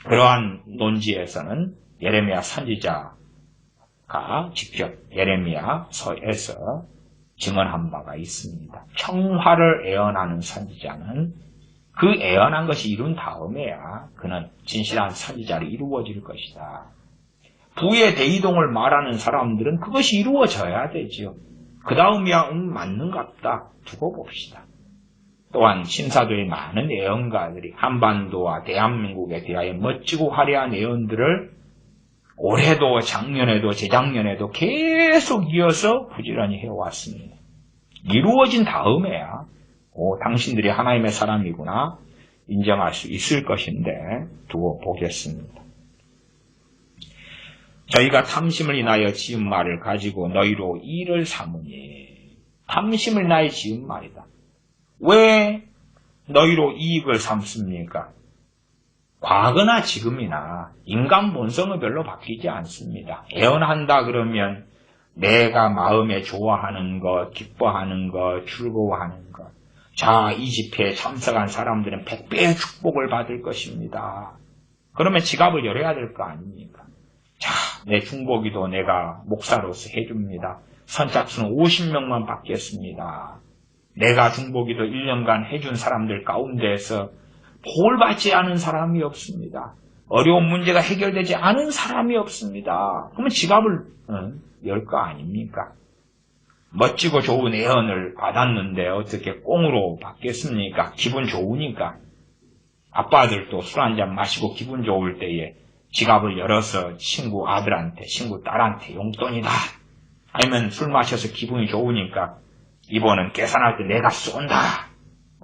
Speaker 1: 그러한 논지에서는 예레미야 선지자가 직접 예레미야서에서 증언한 바가 있습니다. 평화를 애언하는 선지자는 그 애언한 것이 이룬 다음에야 그는 진실한 선지자로 이루어질 것이다. 부의 대이동을 말하는 사람들은 그것이 이루어져야 되지요. 그 다음이야 맞는갑다 두고 봅시다. 또한 신사도의 많은 애언가들이 한반도와 대한민국에 대하여 멋지고 화려한 애언들을 올해도 작년에도 재작년에도 계속 이어서 부지런히 해왔습니다. 이루어진 다음에야 당신들이 하나님의 사람이구나 인정할 수 있을 것인데 두고 보겠습니다. 저희가 탐심을 인하여 지은 말을 가지고 너희로 이를 삼으니 탐심을 인하여 지은 말이다. 왜 너희로 이익을 삼습니까? 과거나 지금이나 인간 본성은 별로 바뀌지 않습니다. 애언한다 그러면 내가 마음에 좋아하는 것, 기뻐하는 것, 즐거워하는 것. 자, 이 집회에 참석한 사람들은 100배의 축복을 받을 것입니다. 그러면 지갑을 열어야 될 거 아닙니까? 자, 내 중보기도 내가 목사로서 해줍니다. 선착순 50명만 받겠습니다. 내가 중보기도 1년간 해준 사람들 가운데에서 복을 받지 않은 사람이 없습니다. 어려운 문제가 해결되지 않은 사람이 없습니다. 그러면 지갑을 열 거 아닙니까? 멋지고 좋은 애언을 받았는데 어떻게 꽁으로 받겠습니까? 기분 좋으니까. 아빠들도 술 한잔 마시고 기분 좋을 때에 지갑을 열어서 친구 아들한테, 친구 딸한테 용돈이다. 아니면 술 마셔서 기분이 좋으니까 이번은 계산할 때 내가 쏜다.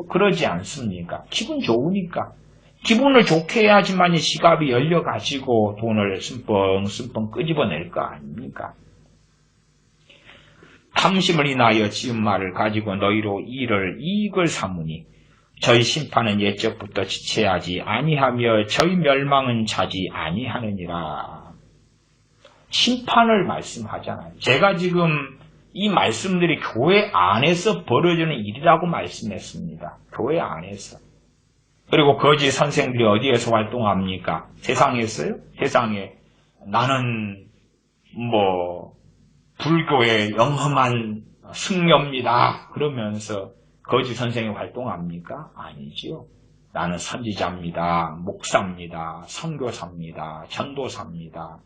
Speaker 1: 그러지 않습니까? 기분 좋으니까. 기분을 좋게 해야지만 이 지갑이 열려가지고 돈을 쓴뻥쓴뻥 끄집어낼 거 아닙니까? 탐심을 인하여 지은 말을 가지고 너희로 이익을 삼으니 저희 심판은 옛적부터 지체하지 아니하며 저희 멸망은 차지 아니하느니라. 심판을 말씀하잖아요. 제가 지금 이 말씀들이 교회 안에서 벌어지는 일이라고 말씀했습니다. 교회 안에서. 그리고 거짓 선생들이 어디에서 활동합니까? 세상에서요? 세상에 나는 불교의 영험한 승려입니다. 그러면서 거짓 선생이 활동합니까? 아니지요. 나는 선지자입니다. 목사입니다. 선교사입니다. 전도사입니다.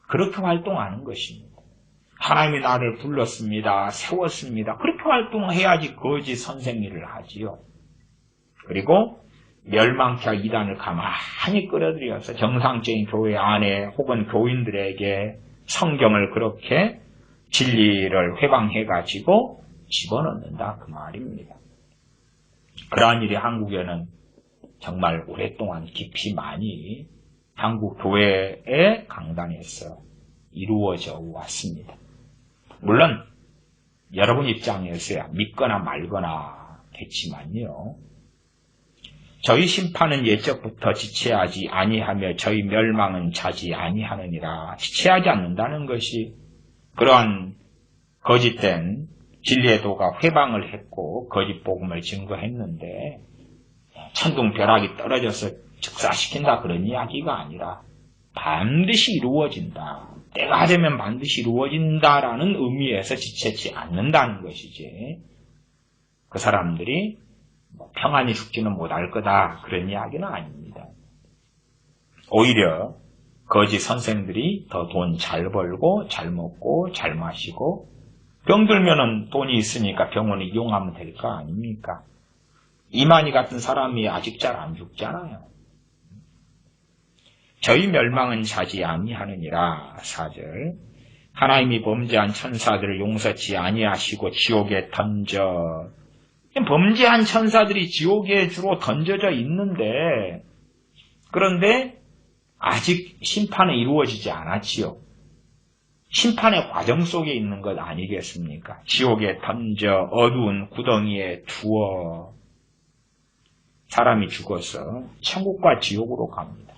Speaker 1: 그렇게 활동하는 것입니다. 하나님이 나를 불렀습니다. 세웠습니다. 그렇게 활동해야지 거짓 선생 일을 하지요. 그리고 멸망케 이단을 가만히 끌어들여서 정상적인 교회 안에 혹은 교인들에게 성경을 그렇게 진리를 회방해가지고 집어넣는다 그 말입니다. 그러한 일이 한국에는 정말 오랫동안 깊이 많이 한국 교회의 강단에서 이루어져 왔습니다. 물론 여러분 입장에서야 믿거나 말거나 겠지만요. 저희 심판은 옛적부터 지체하지 아니하며 저희 멸망은 차지 아니하느니라. 지체하지 않는다는 것이 그러한 거짓된 진리의 도가 회방을 했고 거짓 복음을 증거했는데 천둥벼락이 떨어져서 즉사시킨다 그런 이야기가 아니라 반드시 이루어진다. 때가 되면 반드시 이루어진다라는 의미에서 지체치 않는다는 것이지. 그 사람들이 평안히 죽지는 못할 거다 그런 이야기는 아닙니다. 오히려 거짓 선생들이 더 돈 잘 벌고 잘 먹고 잘 마시고 병들면은 돈이 있으니까 병원을 이용하면 될 거 아닙니까? 이만희 같은 사람이 아직 잘 안 죽잖아요. 저희 멸망은 자지 아니하느니라. 4절. 하나님이 범죄한 천사들을 용서치 아니하시고 지옥에 던져. 범죄한 천사들이 지옥에 주로 던져져 있는데, 그런데 아직 심판이 이루어지지 않았지요. 심판의 과정 속에 있는 것 아니겠습니까? 지옥에 던져 어두운 구덩이에 두어. 사람이 죽어서 천국과 지옥으로 갑니다.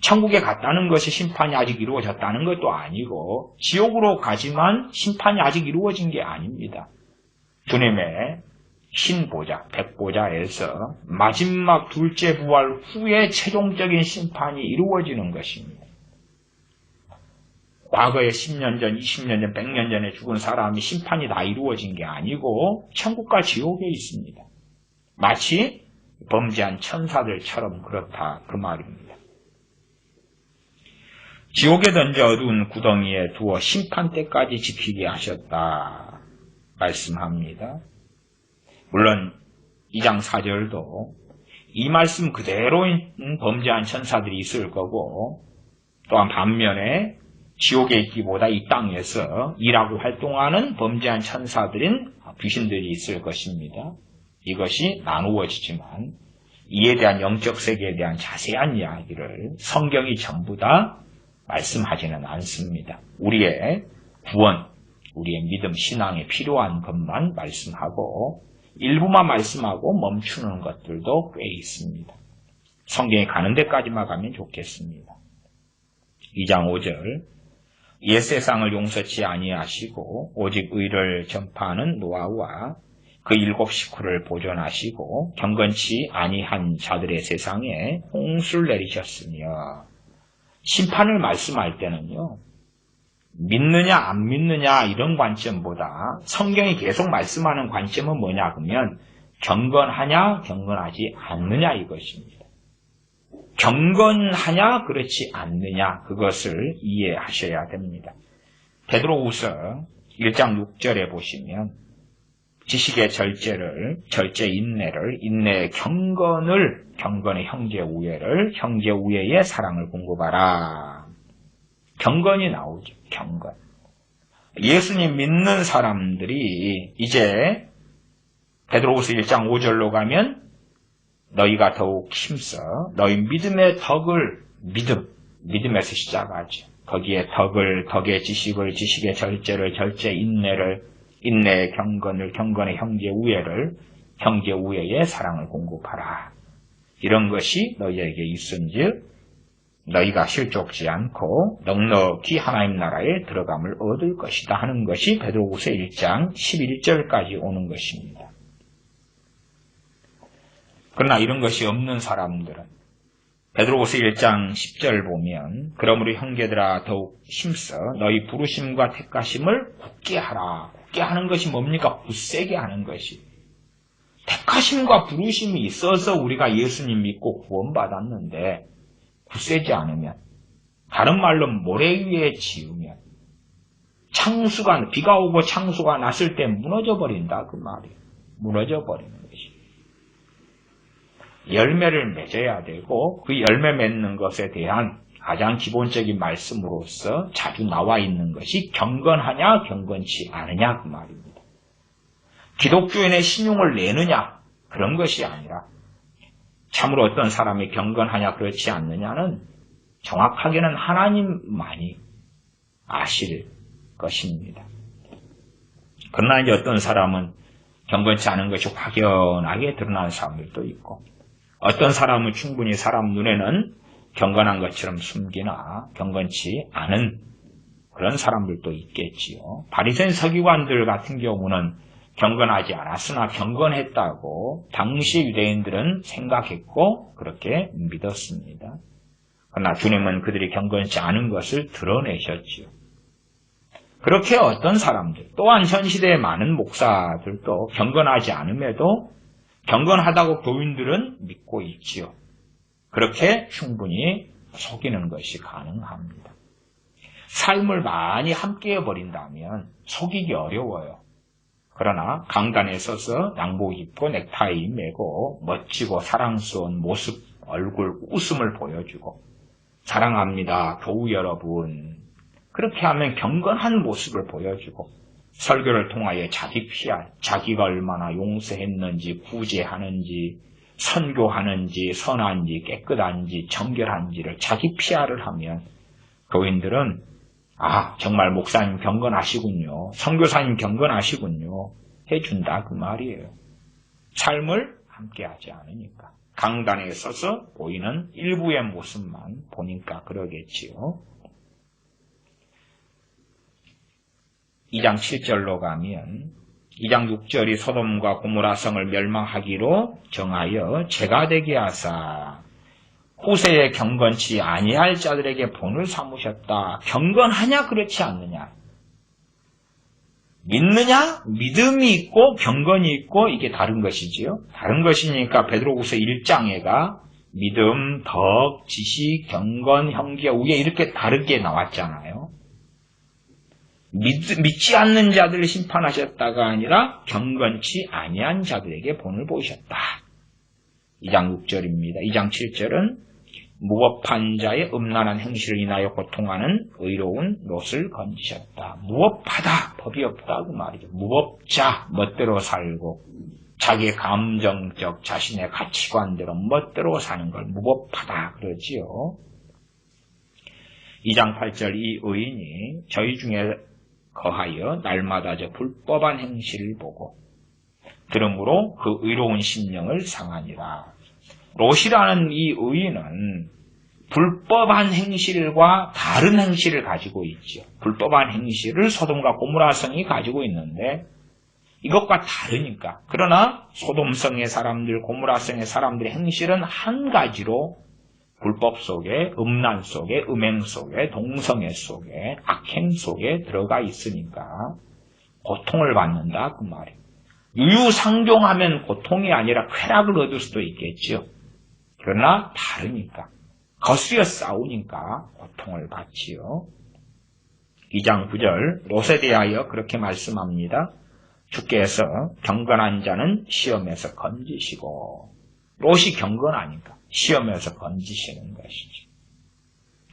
Speaker 1: 천국에 갔다는 것이 심판이 아직 이루어졌다는 것도 아니고 지옥으로 가지만 심판이 아직 이루어진 게 아닙니다. 주님의 흰 보좌, 백보좌에서 마지막 둘째 부활 후에 최종적인 심판이 이루어지는 것입니다. 과거에 10년 전, 20년 전, 100년 전에 죽은 사람이 심판이 다 이루어진 게 아니고 천국과 지옥에 있습니다. 마치 범죄한 천사들처럼 그렇다 그 말입니다. 지옥에 던져 어두운 구덩이에 두어 심판 때까지 지키게 하셨다 말씀합니다. 물론 2장 4절도 이 말씀 그대로인 범죄한 천사들이 있을 거고, 또한 반면에 지옥에 있기보다 이 땅에서 일하고 활동하는 범죄한 천사들인 귀신들이 있을 것입니다. 이것이 나누어지지만 이에 대한 영적 세계에 대한 자세한 이야기를 성경이 전부 다 말씀하지는 않습니다. 우리의 구원, 우리의 믿음, 신앙에 필요한 것만 말씀하고 일부만 말씀하고 멈추는 것들도 꽤 있습니다. 성경에 가는 데까지만 가면 좋겠습니다. 2장 5절. 옛 세상을 용서치 아니하시고 오직 의를 전파하는 노아와 그 7 식구를 보존하시고 경건치 아니한 자들의 세상에 홍수를 내리셨으며. 심판을 말씀할 때는요, 믿느냐 안 믿느냐 이런 관점보다 성경이 계속 말씀하는 관점은 뭐냐 그러면 경건하냐 경건하지 않느냐 이것입니다. 경건하냐 그렇지 않느냐 그것을 이해하셔야 됩니다. 베드로후서 1장 6절에 보시면 지식의 절제를, 절제 인내를, 인내의 경건을, 경건의 형제 우애를, 형제 우애의 사랑을 공급하라. 경건이 나오죠. 경건. 예수님 믿는 사람들이 이제 베드로후서 1장 5절로 가면 너희가 더욱 힘써 너희 믿음의 덕을, 믿음에서 시작하죠. 거기에 덕을, 덕의 지식을, 지식의 절제를, 절제 인내를, 인내의 경건을, 경건의 형제 우애를, 형제 우애의 사랑을 공급하라. 이런 것이 너희에게 있은즉 너희가 실족지 않고 넉넉히 하나님 나라에 들어감을 얻을 것이다 하는 것이 베드로후서 1장 11절까지 오는 것입니다. 그러나 이런 것이 없는 사람들은 베드로후서 1장 10절 보면 그러므로 형제들아 더욱 힘써 너희 부르심과 택하심을 굳게 하라. 굳게 하는 것이 뭡니까? 굳세게 하는 것이. 택하심과 부르심이 있어서 우리가 예수님 믿고 구원받았는데 굳세지 않으면, 다른 말로 모래 위에 지으면 비가 오고 창수가 났을 때 무너져 버린다 그 말이에요. 무너져 버리는 것이. 열매를 맺어야 되고 그 열매 맺는 것에 대한 가장 기본적인 말씀으로서 자주 나와 있는 것이 경건하냐 경건치 않으냐 그 말입니다. 기독교인의 신용을 내느냐 그런 것이 아니라 참으로 어떤 사람이 경건하냐 그렇지 않느냐는 정확하게는 하나님만이 아실 것입니다. 그러나 이제 어떤 사람은 경건치 않은 것이 확연하게 드러나는 사람들도 있고, 어떤 사람은 충분히 사람 눈에는 경건한 것처럼 숨기나 경건치 않은 그런 사람들도 있겠지요. 바리새인 서기관들 같은 경우는 경건하지 않았으나 경건했다고 당시 유대인들은 생각했고 그렇게 믿었습니다. 그러나 주님은 그들이 경건치 않은 것을 드러내셨지요. 그렇게 어떤 사람들, 또한 현 시대의 많은 목사들도 경건하지 않음에도 경건하다고 교인들은 믿고 있지요. 그렇게 충분히 속이는 것이 가능합니다. 삶을 많이 함께 해버린다면 속이기 어려워요. 그러나 강단에 서서 양복 입고 넥타이 매고 멋지고 사랑스러운 모습, 얼굴, 웃음을 보여주고 사랑합니다. 교우 여러분. 그렇게 하면 경건한 모습을 보여주고 설교를 통하여 자기 피할, 자기가 얼마나 용서했는지, 구제하는지, 선교하는지, 선한지, 깨끗한지, 정결한지를 자기 피할을 하면 교인들은 정말 목사님 경건하시군요. 선교사님 경건하시군요. 해준다 그 말이에요. 삶을 함께하지 않으니까. 강단에 서서 보이는 일부의 모습만 보니까 그러겠지요. 2장 7절로 가면 2장 6절이 소돔과 고모라 성을 멸망하기로 정하여 죄가 되게 하사 후세에 경건치 아니할 자들에게 본을 삼으셨다. 경건하냐 그렇지 않느냐. 믿느냐? 믿음이 있고 경건이 있고 이게 다른 것이지요. 다른 것이니까 베드로후서 1장에가 믿음, 덕, 지식, 경건, 형제, 우애 이렇게 다르게 나왔잖아요. 믿지 않는 자들을 심판하셨다가 아니라 경건치 아니한 자들에게 본을 보이셨다. 2장 6절입니다. 2장 7절은 무법한 자의 음란한 행실을 인하여 고통하는 의로운 롯을 건지셨다. 무법하다. 법이 없다. 그 말이죠. 무법자, 멋대로 살고 자기의 감정적 자신의 가치관대로 멋대로 사는 걸 무법하다 그러지요. 2장 8절 이 의인이 저희 중에 거하여 날마다 저 불법한 행실을 보고 들음으로 그 의로운 심령을 상하니라. 롯이라는 이 의인은 불법한 행실과 다른 행실을 가지고 있죠. 불법한 행실을 소돔과 고모라성이 가지고 있는데 이것과 다르니까. 그러나 소돔성의 사람들, 고모라성의 사람들의 행실은 한 가지로 불법 속에, 음란 속에, 음행 속에, 동성애 속에, 악행 속에 들어가 있으니까 고통을 받는다 그 말이에요. 유유상종하면 고통이 아니라 쾌락을 얻을 수도 있겠죠. 그러나 다르니까. 거스려 싸우니까 고통을 받지요. 2장 9절 롯에 대하여 그렇게 말씀합니다. 주께서 경건한 자는 시험에서 건지시고 롯이 경건하니까 시험에서 건지시는 것이죠.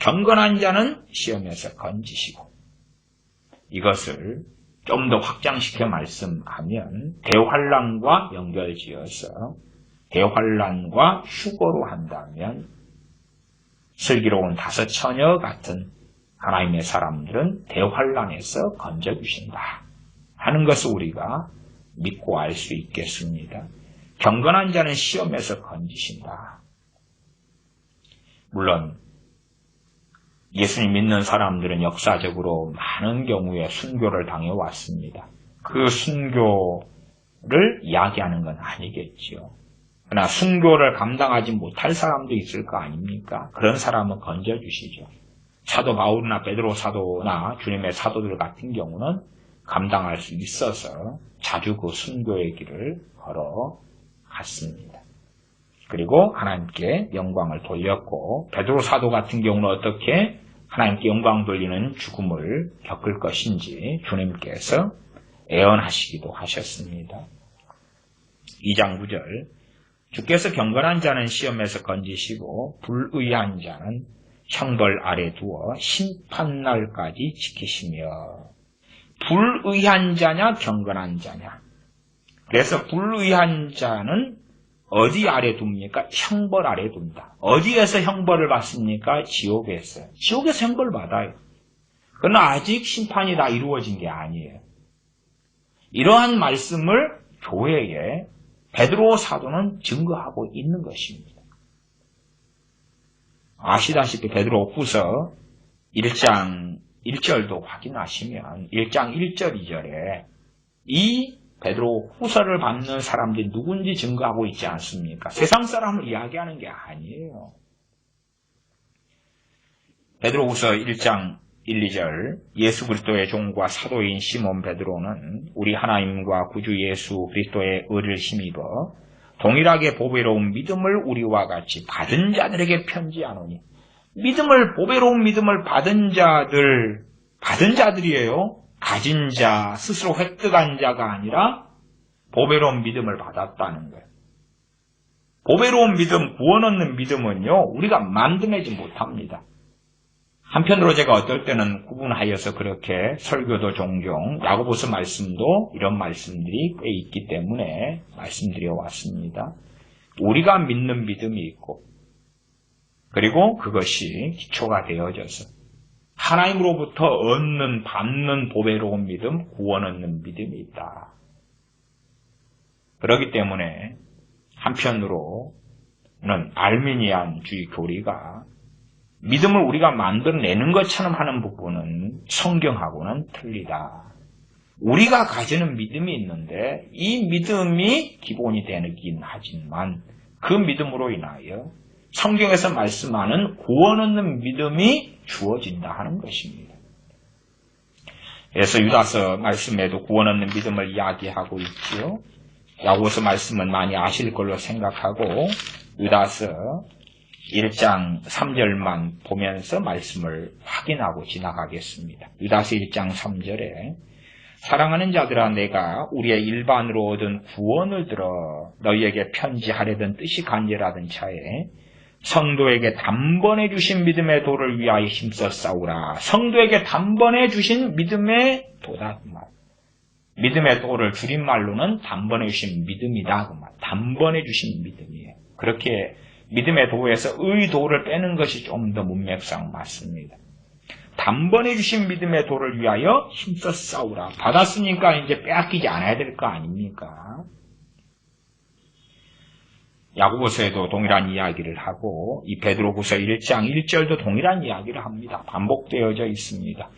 Speaker 1: 경건한 자는 시험에서 건지시고 이것을 좀 더 확장시켜 말씀하면 대환란과 연결지어서 대환란과 휴거로 한다면 슬기로운 다섯 처녀 같은 하나님의 사람들은 대환란에서 건져주신다 하는 것을 우리가 믿고 알 수 있겠습니다. 경건한 자는 시험에서 건지신다. 물론 예수님 믿는 사람들은 역사적으로 많은 경우에 순교를 당해왔습니다. 그 순교를 이야기하는 건 아니겠지요. 그러나 순교를 감당하지 못할 사람도 있을 거 아닙니까? 그런 사람은 건져주시죠. 사도 바울이나 베드로 사도나 주님의 사도들 같은 경우는 감당할 수 있어서 자주 그 순교의 길을 걸어갔습니다. 그리고 하나님께 영광을 돌렸고 베드로 사도 같은 경우는 어떻게 하나님께 영광 돌리는 죽음을 겪을 것인지 주님께서 애언하시기도 하셨습니다. 2장 9절 주께서 경건한 자는 시험에서 건지시고 불의한 자는 형벌 아래 두어 심판날까지 지키시며 불의한 자냐 경건한 자냐. 그래서 불의한 자는 어디 아래 둡니까? 형벌 아래 둔다. 어디에서 형벌을 받습니까? 지옥에서. 지옥에서 형벌을 받아요. 그러나 아직 심판이 다 이루어진 게 아니에요. 이러한 말씀을 교회에 베드로 사도는 증거하고 있는 것입니다. 아시다시피 베드로 후서 1장 1절도 확인하시면 1장 1절 2절에 이 베드로 후서를 받는 사람들이 누군지 증거하고 있지 않습니까? 세상 사람을 이야기하는 게 아니에요. 베드로 후서 1장 1, 2절 예수 그리스도의 종과 사도인 시몬 베드로는 우리 하나님과 구주 예수 그리스도의 의를 힘입어 동일하게 보배로운 믿음을 우리와 같이 받은 자들에게 편지하노니 보배로운 믿음을 받은 자들이에요. 가진 자, 스스로 획득한 자가 아니라 보배로운 믿음을 받았다는 거예요. 보배로운 믿음, 구원 얻는 믿음은요, 우리가 만들어내지 못합니다. 한편으로 제가 어떨 때는 구분하여서 그렇게 설교도 종종 야고보서 말씀도 이런 말씀들이 꽤 있기 때문에 말씀드려 왔습니다. 우리가 믿는 믿음이 있고 그리고 그것이 기초가 되어져서 하나님으로부터 얻는 받는 보배로운 믿음, 구원 얻는 믿음이 있다. 그렇기 때문에 한편으로는 알미니안주의 교리가 믿음을 우리가 만들어내는 것처럼 하는 부분은 성경하고는 틀리다. 우리가 가지는 믿음이 있는데 이 믿음이 기본이 되긴 하지만 그 믿음으로 인하여 성경에서 말씀하는 구원 얻는 믿음이 주어진다 하는 것입니다. 그래서 유다서 말씀에도 구원 얻는 믿음을 이야기하고 있지요. 야고보서 말씀은 많이 아실 걸로 생각하고 유다서 1장 3절만 보면서 말씀을 확인하고 지나가겠습니다. 유다서 1장 3절에 사랑하는 자들아 내가 우리의 일반으로 얻은 구원을 들어 너희에게 편지하려던 뜻이 간절하던 차에 성도에게 단번에 주신 믿음의 도를 위하여 힘써 싸우라. 성도에게 단번에 주신 믿음의 도다. 그 말. 믿음의 도를 줄임말로는 단번에 주신 믿음이다. 그 말. 단번에 주신 믿음이에요. 그렇게 믿음의 도에서 의도를 빼는 것이 좀 더 문맥상 맞습니다. 단번에 주신 믿음의 도를 위하여 힘써 싸우라. 받았으니까 이제 빼앗기지 않아야 될 거 아닙니까? 야고보서에도 동일한 이야기를 하고 이 베드로후서 1장 1절도 동일한 이야기를 합니다. 반복되어져 있습니다.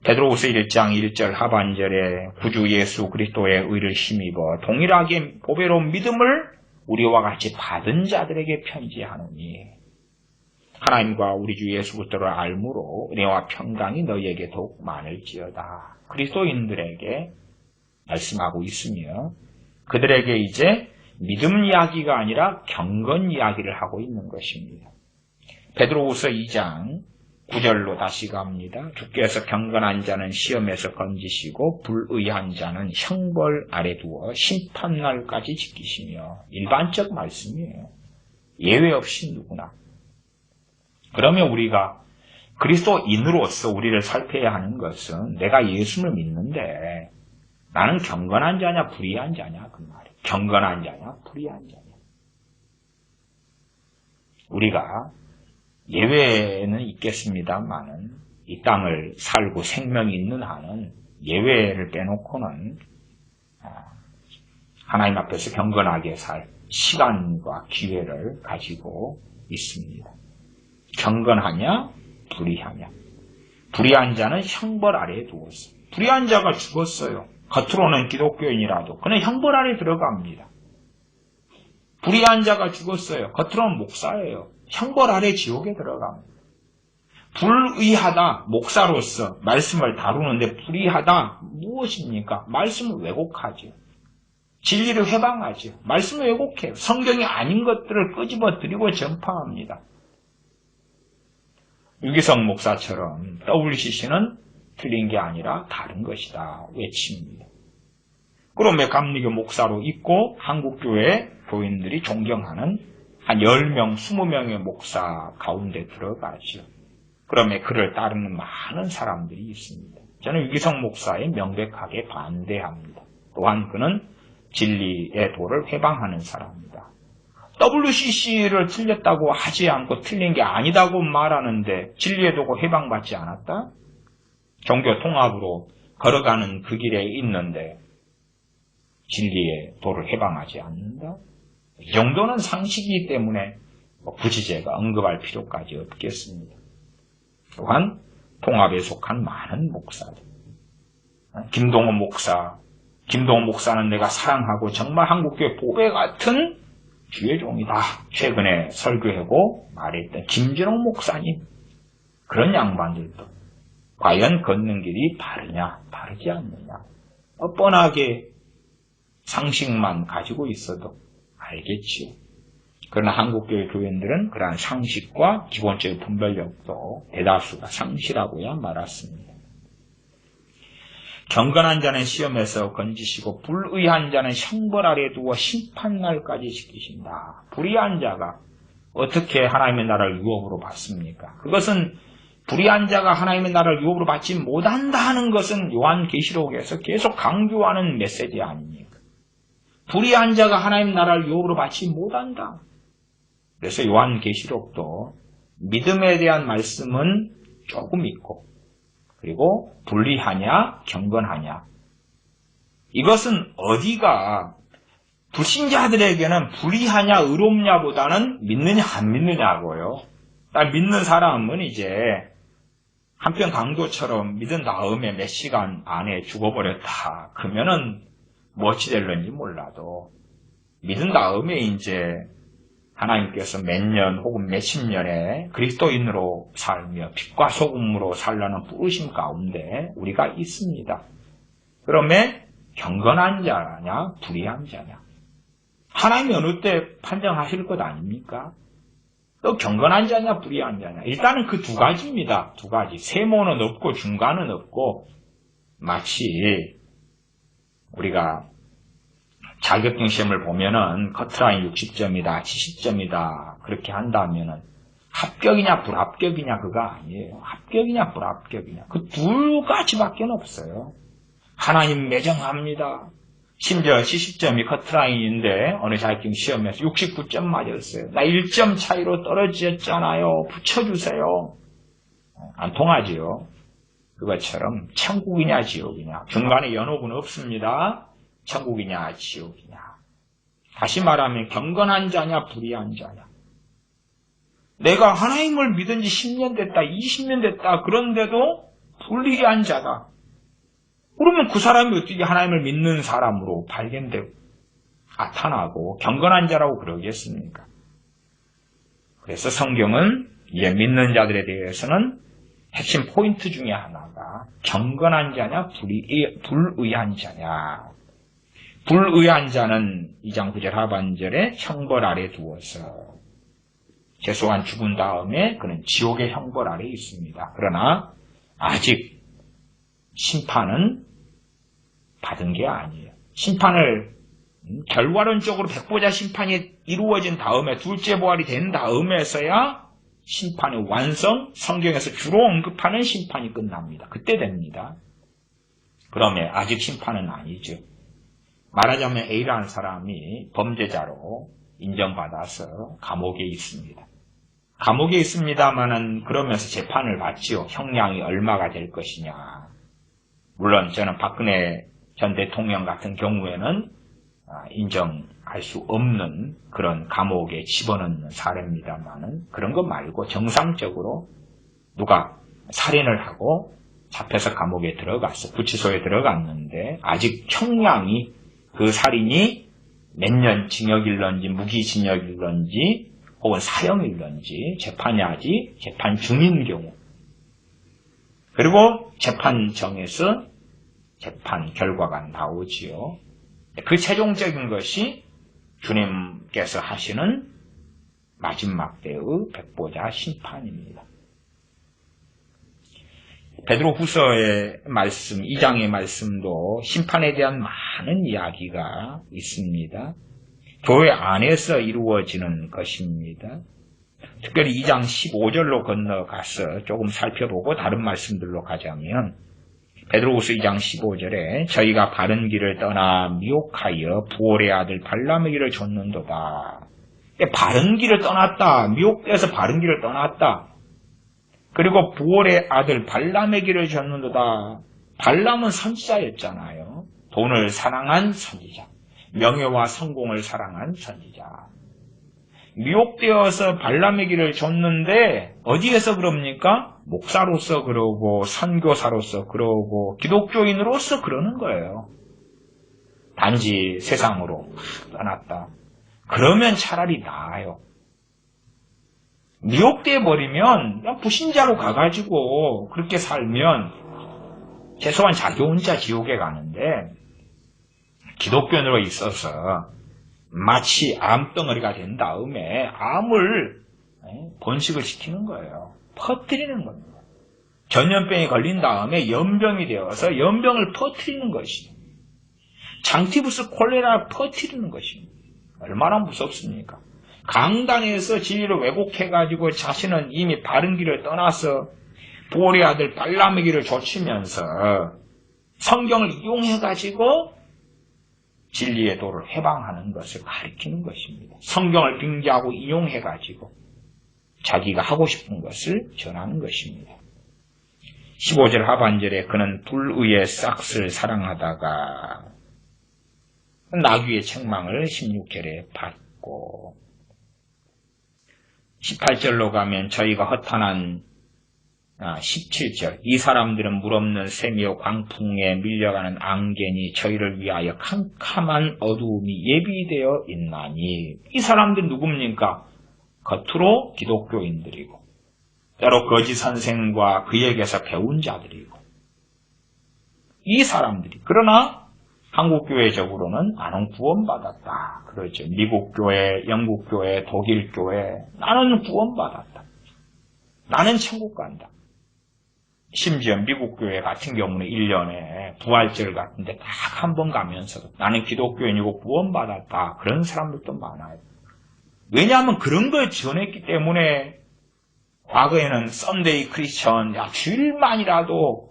Speaker 1: 베드로후서 1장 1절 하반절에 구주 예수 그리스도의 의를 힘입어 동일하게 보배로운 믿음을 우리와 같이 받은 자들에게 편지하노니 하나님과 우리 주 예수 그리스도를 알므로 은혜와 평강이 너희에게 더욱 많을지어다. 그리스도인들에게 말씀하고 있으며 그들에게 이제 믿음 이야기가 아니라 경건 이야기를 하고 있는 것입니다. 베드로후서 2장 9절로 다시 갑니다. 주께서 경건한 자는 시험에서 건지시고 불의한 자는 형벌 아래 두어 심판날까지 지키시며 일반적 말씀이에요. 예외 없이 누구나. 그러면 우리가 그리스도인으로서 우리를 살펴야 하는 것은 내가 예수를 믿는데 나는 경건한 자냐 불의한 자냐 그 말이에요. 경건한 자냐 불의한 자냐. 우리가 예외는 있겠습니다만은 이 땅을 살고 생명이 있는 한은 예외를 빼놓고는 하나님 앞에서 경건하게 살 시간과 기회를 가지고 있습니다. 경건하냐 불의하냐. 불의한 자는 형벌 아래에 두었어요. 불의한 자가 죽었어요. 겉으로는 기독교인이라도 그는 형벌 아래에 들어갑니다. 불의한 자가 죽었어요. 겉으로는 목사예요. 형벌 아래 지옥에 들어갑니다. 불의하다 목사로서 말씀을 다루는데 불의하다 무엇입니까? 말씀을 왜곡하죠. 진리를 회방하죠. 말씀을 왜곡해요. 성경이 아닌 것들을 끄집어들이고 전파합니다. 유기성 목사처럼 WCC는 틀린 게 아니라 다른 것이다 외칩니다. 그러면 감리교 목사로 있고 한국교회 교인들이 존경하는 한 10명, 20명의 목사 가운데 들어가죠. 그러면 그를 따르는 많은 사람들이 있습니다. 저는 유기성 목사에 명백하게 반대합니다. 또한 그는 진리의 도를 회방하는 사람입니다. WCC를 틀렸다고 하지 않고 틀린 게 아니다고 말하는데 진리의 도가 회방받지 않았다? 종교 통합으로 걸어가는 그 길에 있는데 진리의 도를 회방하지 않는다? 이 정도는 상식이기 때문에 굳이 제가 언급할 필요까지 없겠습니다. 또한 통합에 속한 많은 목사들. 김동원 목사는 내가 사랑하고 정말 한국교회 보배 같은 주의 종이다. 최근에 설교하고 말했던 김진홍 목사님. 그런 양반들도 과연 걷는 길이 바르냐 바르지 않느냐. 뻔하게 상식만 가지고 있어도 알겠지요. 그러나 한국교회 교인들은 그러한 상식과 기본적인 분별력도 대다수가 상실하고야 말았습니다. 경건한 자는 시험에서 건지시고 불의한 자는 형벌 아래에 두어 심판날까지 지키신다. 불의한 자가 어떻게 하나님의 나라를 유업으로 받습니까? 그것은 불의한 자가 하나님의 나라를 유업으로 받지 못한다 하는 것은 요한계시록에서 계속 강조하는 메시지 아닙니까? 불의한 자가 하나님의 나라를 유업으로 받지 못한다. 그래서 요한계시록도 믿음에 대한 말씀은 조금 있고, 그리고 불의하냐 경건하냐, 이것은 어디가 불신자들에게는 불의하냐 의롭냐보다는 믿느냐 안 믿느냐고요. 딱 믿는 사람은 이제 한편 강도처럼 믿은 다음에 몇 시간 안에 죽어버렸다. 그러면은 뭐 어찌 될런지 몰라도 믿은 다음에 이제 하나님께서 몇 년 혹은 몇십 년에 그리스도인으로 살며 빛과 소금으로 살라는 부르심 가운데 우리가 있습니다. 그러면 경건한 자냐 불의한 자냐, 하나님이 어느 때 판정하실 것 아닙니까? 또 경건한 자냐 불의한 자냐, 일단은 그 두 가지입니다. 두 가지. 세모는 없고 중간은 없고, 마치 우리가 자격증 시험을 보면은 커트라인 60점이다 70점이다 그렇게 한다면은 합격이냐 불합격이냐 그거 아니에요. 합격이냐 불합격이냐 그 두 가지밖에 없어요. 하나님 매정합니다. 심지어 70점이 커트라인인데 어느 자격증 시험에서 69점 맞았어요. 나 1점 차이로 떨어졌잖아요. 붙여주세요. 안 통하지요. 그것처럼 천국이냐 지옥이냐 중간에 연옥은 없습니다. 천국이냐 지옥이냐. 다시 말하면 경건한 자냐 불의한 자냐. 내가 하나님을 믿은 지 10년 됐다 20년 됐다 그런데도 불의한 자다. 그러면 그 사람이 어떻게 하나님을 믿는 사람으로 발견되고 나타나고 경건한 자라고 그러겠습니까? 그래서 성경은 이제 믿는 자들에 대해서는 핵심 포인트 중에 하나가 경건한 자냐 불의한 자냐. 불의한 자는 2장 9절 하반절에 형벌 아래 두어서 최소한 죽은 다음에 그는 지옥의 형벌 아래 있습니다. 그러나 아직 심판은 받은 게 아니에요. 심판을 결과론적으로 백보자 심판이 이루어진 다음에 둘째 부활이 된 다음에서야 심판의 완성, 성경에서 주로 언급하는 심판이 끝납니다. 그때 됩니다. 그러면 아직 심판은 아니죠. 말하자면 A라는 사람이 범죄자로 인정받아서 감옥에 있습니다. 감옥에 있습니다만은 그러면서 재판을 받지요. 형량이 얼마가 될 것이냐. 물론 저는 박근혜 전 대통령 같은 경우에는 인정할 수 없는 그런 감옥에 집어넣는 사례입니다만은 그런 거 말고 정상적으로 누가 살인을 하고 잡혀서 감옥에 들어갔어. 구치소에 들어갔는데 아직 형량이 그 살인이 몇 년 징역일런지 무기징역일런지 혹은 사형일런지 재판이 아직 재판 중인 경우, 그리고 재판정에서 재판 결과가 나오지요. 그 최종적인 것이 주님께서 하시는 마지막 때의 백보자 심판입니다. 베드로후서의 말씀, 2장의 말씀도 심판에 대한 많은 이야기가 있습니다. 교회 안에서 이루어지는 것입니다. 특별히 2장 15절로 건너가서 조금 살펴보고 다른 말씀들로 가자면 베드로후서 2장 15절에 저희가 바른 길을 떠나 미혹하여 부올의 아들 발람의 길을 좇는도다. 바른 길을 떠났다. 미혹돼서 바른 길을 떠났다. 그리고 부올의 아들 발람의 길을 좇는도다. 발람은 선지자였잖아요. 돈을 사랑한 선지자. 명예와 성공을 사랑한 선지자. 미혹되어서 발람의 길을 좇는데 어디에서 그럽니까? 목사로서 그러고 선교사로서 그러고 기독교인으로서 그러는 거예요. 단지 세상으로 떠났다. 그러면 차라리 나아요. 미혹돼 버리면 그냥 불신자로 가가지고 그렇게 살면 최소한 자기 혼자 지옥에 가는데 기독교인으로 있어서 마치 암덩어리가 된 다음에 암을 번식을 시키는 거예요. 퍼뜨리는 겁니다. 전염병이 걸린 다음에 연병이 되어서 연병을 퍼뜨리는 것입니다. 장티푸스 콜레라를 퍼뜨리는 것입니다. 얼마나 무섭습니까? 강단에서 진리를 왜곡해가지고 자신은 이미 바른 길을 떠나서 보올의 아들 발람에게를 좇으면서 성경을 이용해가지고 진리의 도를 해방하는 것을 가리키는 것입니다. 성경을 빙자하고 이용해가지고 자기가 하고 싶은 것을 전하는 것입니다. 15절 하반절에 그는 불의의 싹스를 사랑하다가 나귀의 책망을 16절에 받고 18절로 가면 저희가 허탄한 17절 이 사람들은 물없는 샘이요 광풍에 밀려가는 앙견이 저희를 위하여 캄캄한 어두움이 예비되어 있나니 이 사람들 누굽니까? 겉으로 기독교인들이고 때로 거짓 선생과 그에게서 배운 자들이고 이 사람들이 그러나 한국교회적으로는 나는 구원받았다 그러죠. 미국교회, 영국교회, 독일교회 나는 구원받았다. 나는 천국 간다. 심지어 미국교회 같은 경우는 1년에 부활절 같은데 딱 한 번 가면서도 나는 기독교인이고 구원받았다. 그런 사람들도 많아요. 왜냐하면 그런 걸 전했기 때문에 과거에는 썬데이 크리스천, 주일만이라도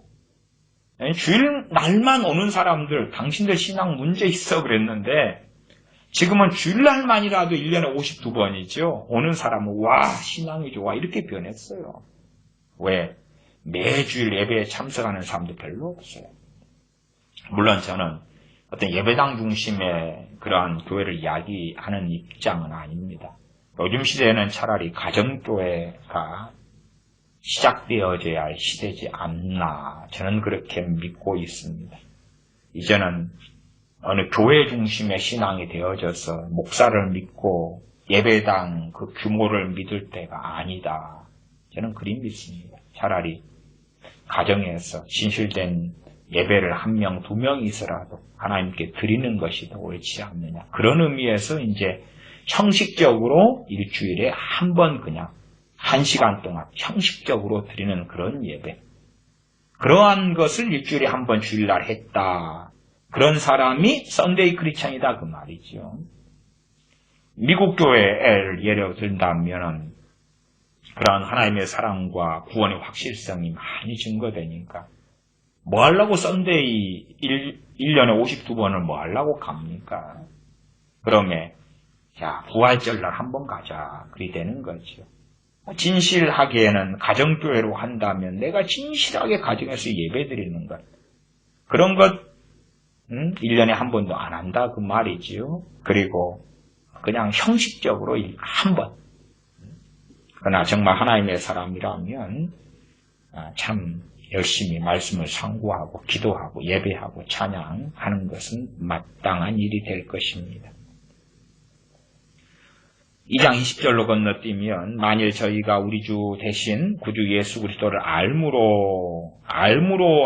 Speaker 1: 주일 날만 오는 사람들 당신들 신앙 문제 있어 그랬는데 지금은 주일날만이라도 1년에 52번이죠. 오는 사람은 와 신앙이 좋아 이렇게 변했어요. 왜? 매주일 예배에 참석하는 사람도 별로 없어요. 물론 저는 어떤 예배당 중심의 그러한 교회를 이야기하는 입장은 아닙니다. 요즘 시대에는 차라리 가정교회가 시작되어져야 할 시대지 않나 저는 그렇게 믿고 있습니다. 이제는 어느 교회 중심의 신앙이 되어져서 목사를 믿고 예배당 그 규모를 믿을 때가 아니다. 저는 그리 믿습니다. 차라리 가정에서 진실된 예배를 1명, 2명 있어라도 하나님께 드리는 것이 더 옳지 않느냐. 그런 의미에서 이제 형식적으로 일주일에 한 번 그냥 1시간 동안 형식적으로 드리는 그런 예배. 그러한 것을 일주일에 한 번 주일날 했다. 그런 사람이 썬데이 크리스천이다 그 말이죠. 미국 교회를 예로 든다면 그런 하나님의 사랑과 구원의 확실성이 많이 증거되니까 뭐 하려고 썬데이 1년에 52번을 뭐 하려고 갑니까? 그러면 자 부활절날 한 번 가자 그리 되는 거죠. 진실하게는 가정교회로 한다면 내가 진실하게 가정에서 예배드리는 것 그런 것 1년에 한 번도 안 한다 그 말이지요. 그리고 그냥 형식적으로 한 번. 그러나 정말 하나님의 사람이라면 참 열심히 말씀을 상고하고 기도하고 예배하고 찬양하는 것은 마땅한 일이 될 것입니다. 2장 20절로 건너뛰면 만일 저희가 우리 주 대신 구주 예수 그리스도를 알므로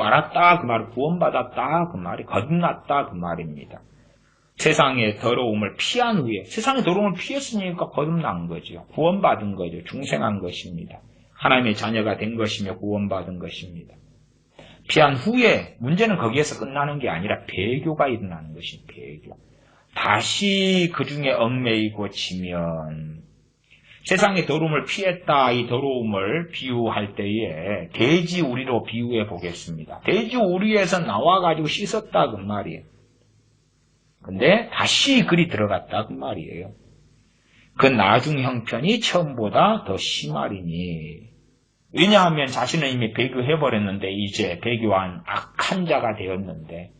Speaker 1: 알았다 그 말이 구원받았다 그 말이 거듭났다 그 말입니다. 세상의 더러움을 피한 후에 세상의 더러움을 피했으니까 거듭난 거죠. 구원받은 거죠. 중생한 것입니다. 하나님의 자녀가 된 것이며 구원받은 것입니다. 피한 후에 문제는 거기에서 끝나는 게 아니라 배교가 일어나는 것입니다. 배교. 다시 그 중에 얽매이고 지면 세상의 더러움을 피했다. 이 더러움을 비유할 때에 돼지 우리로 비유해 보겠습니다. 돼지 우리에서 나와가지고 씻었다 그 말이에요. 근데 다시 그리 들어갔다 그 말이에요. 그 나중 형편이 처음보다 더 심하리니 왜냐하면 자신은 이미 배교해버렸는데 이제 배교한 악한 자가 되었는데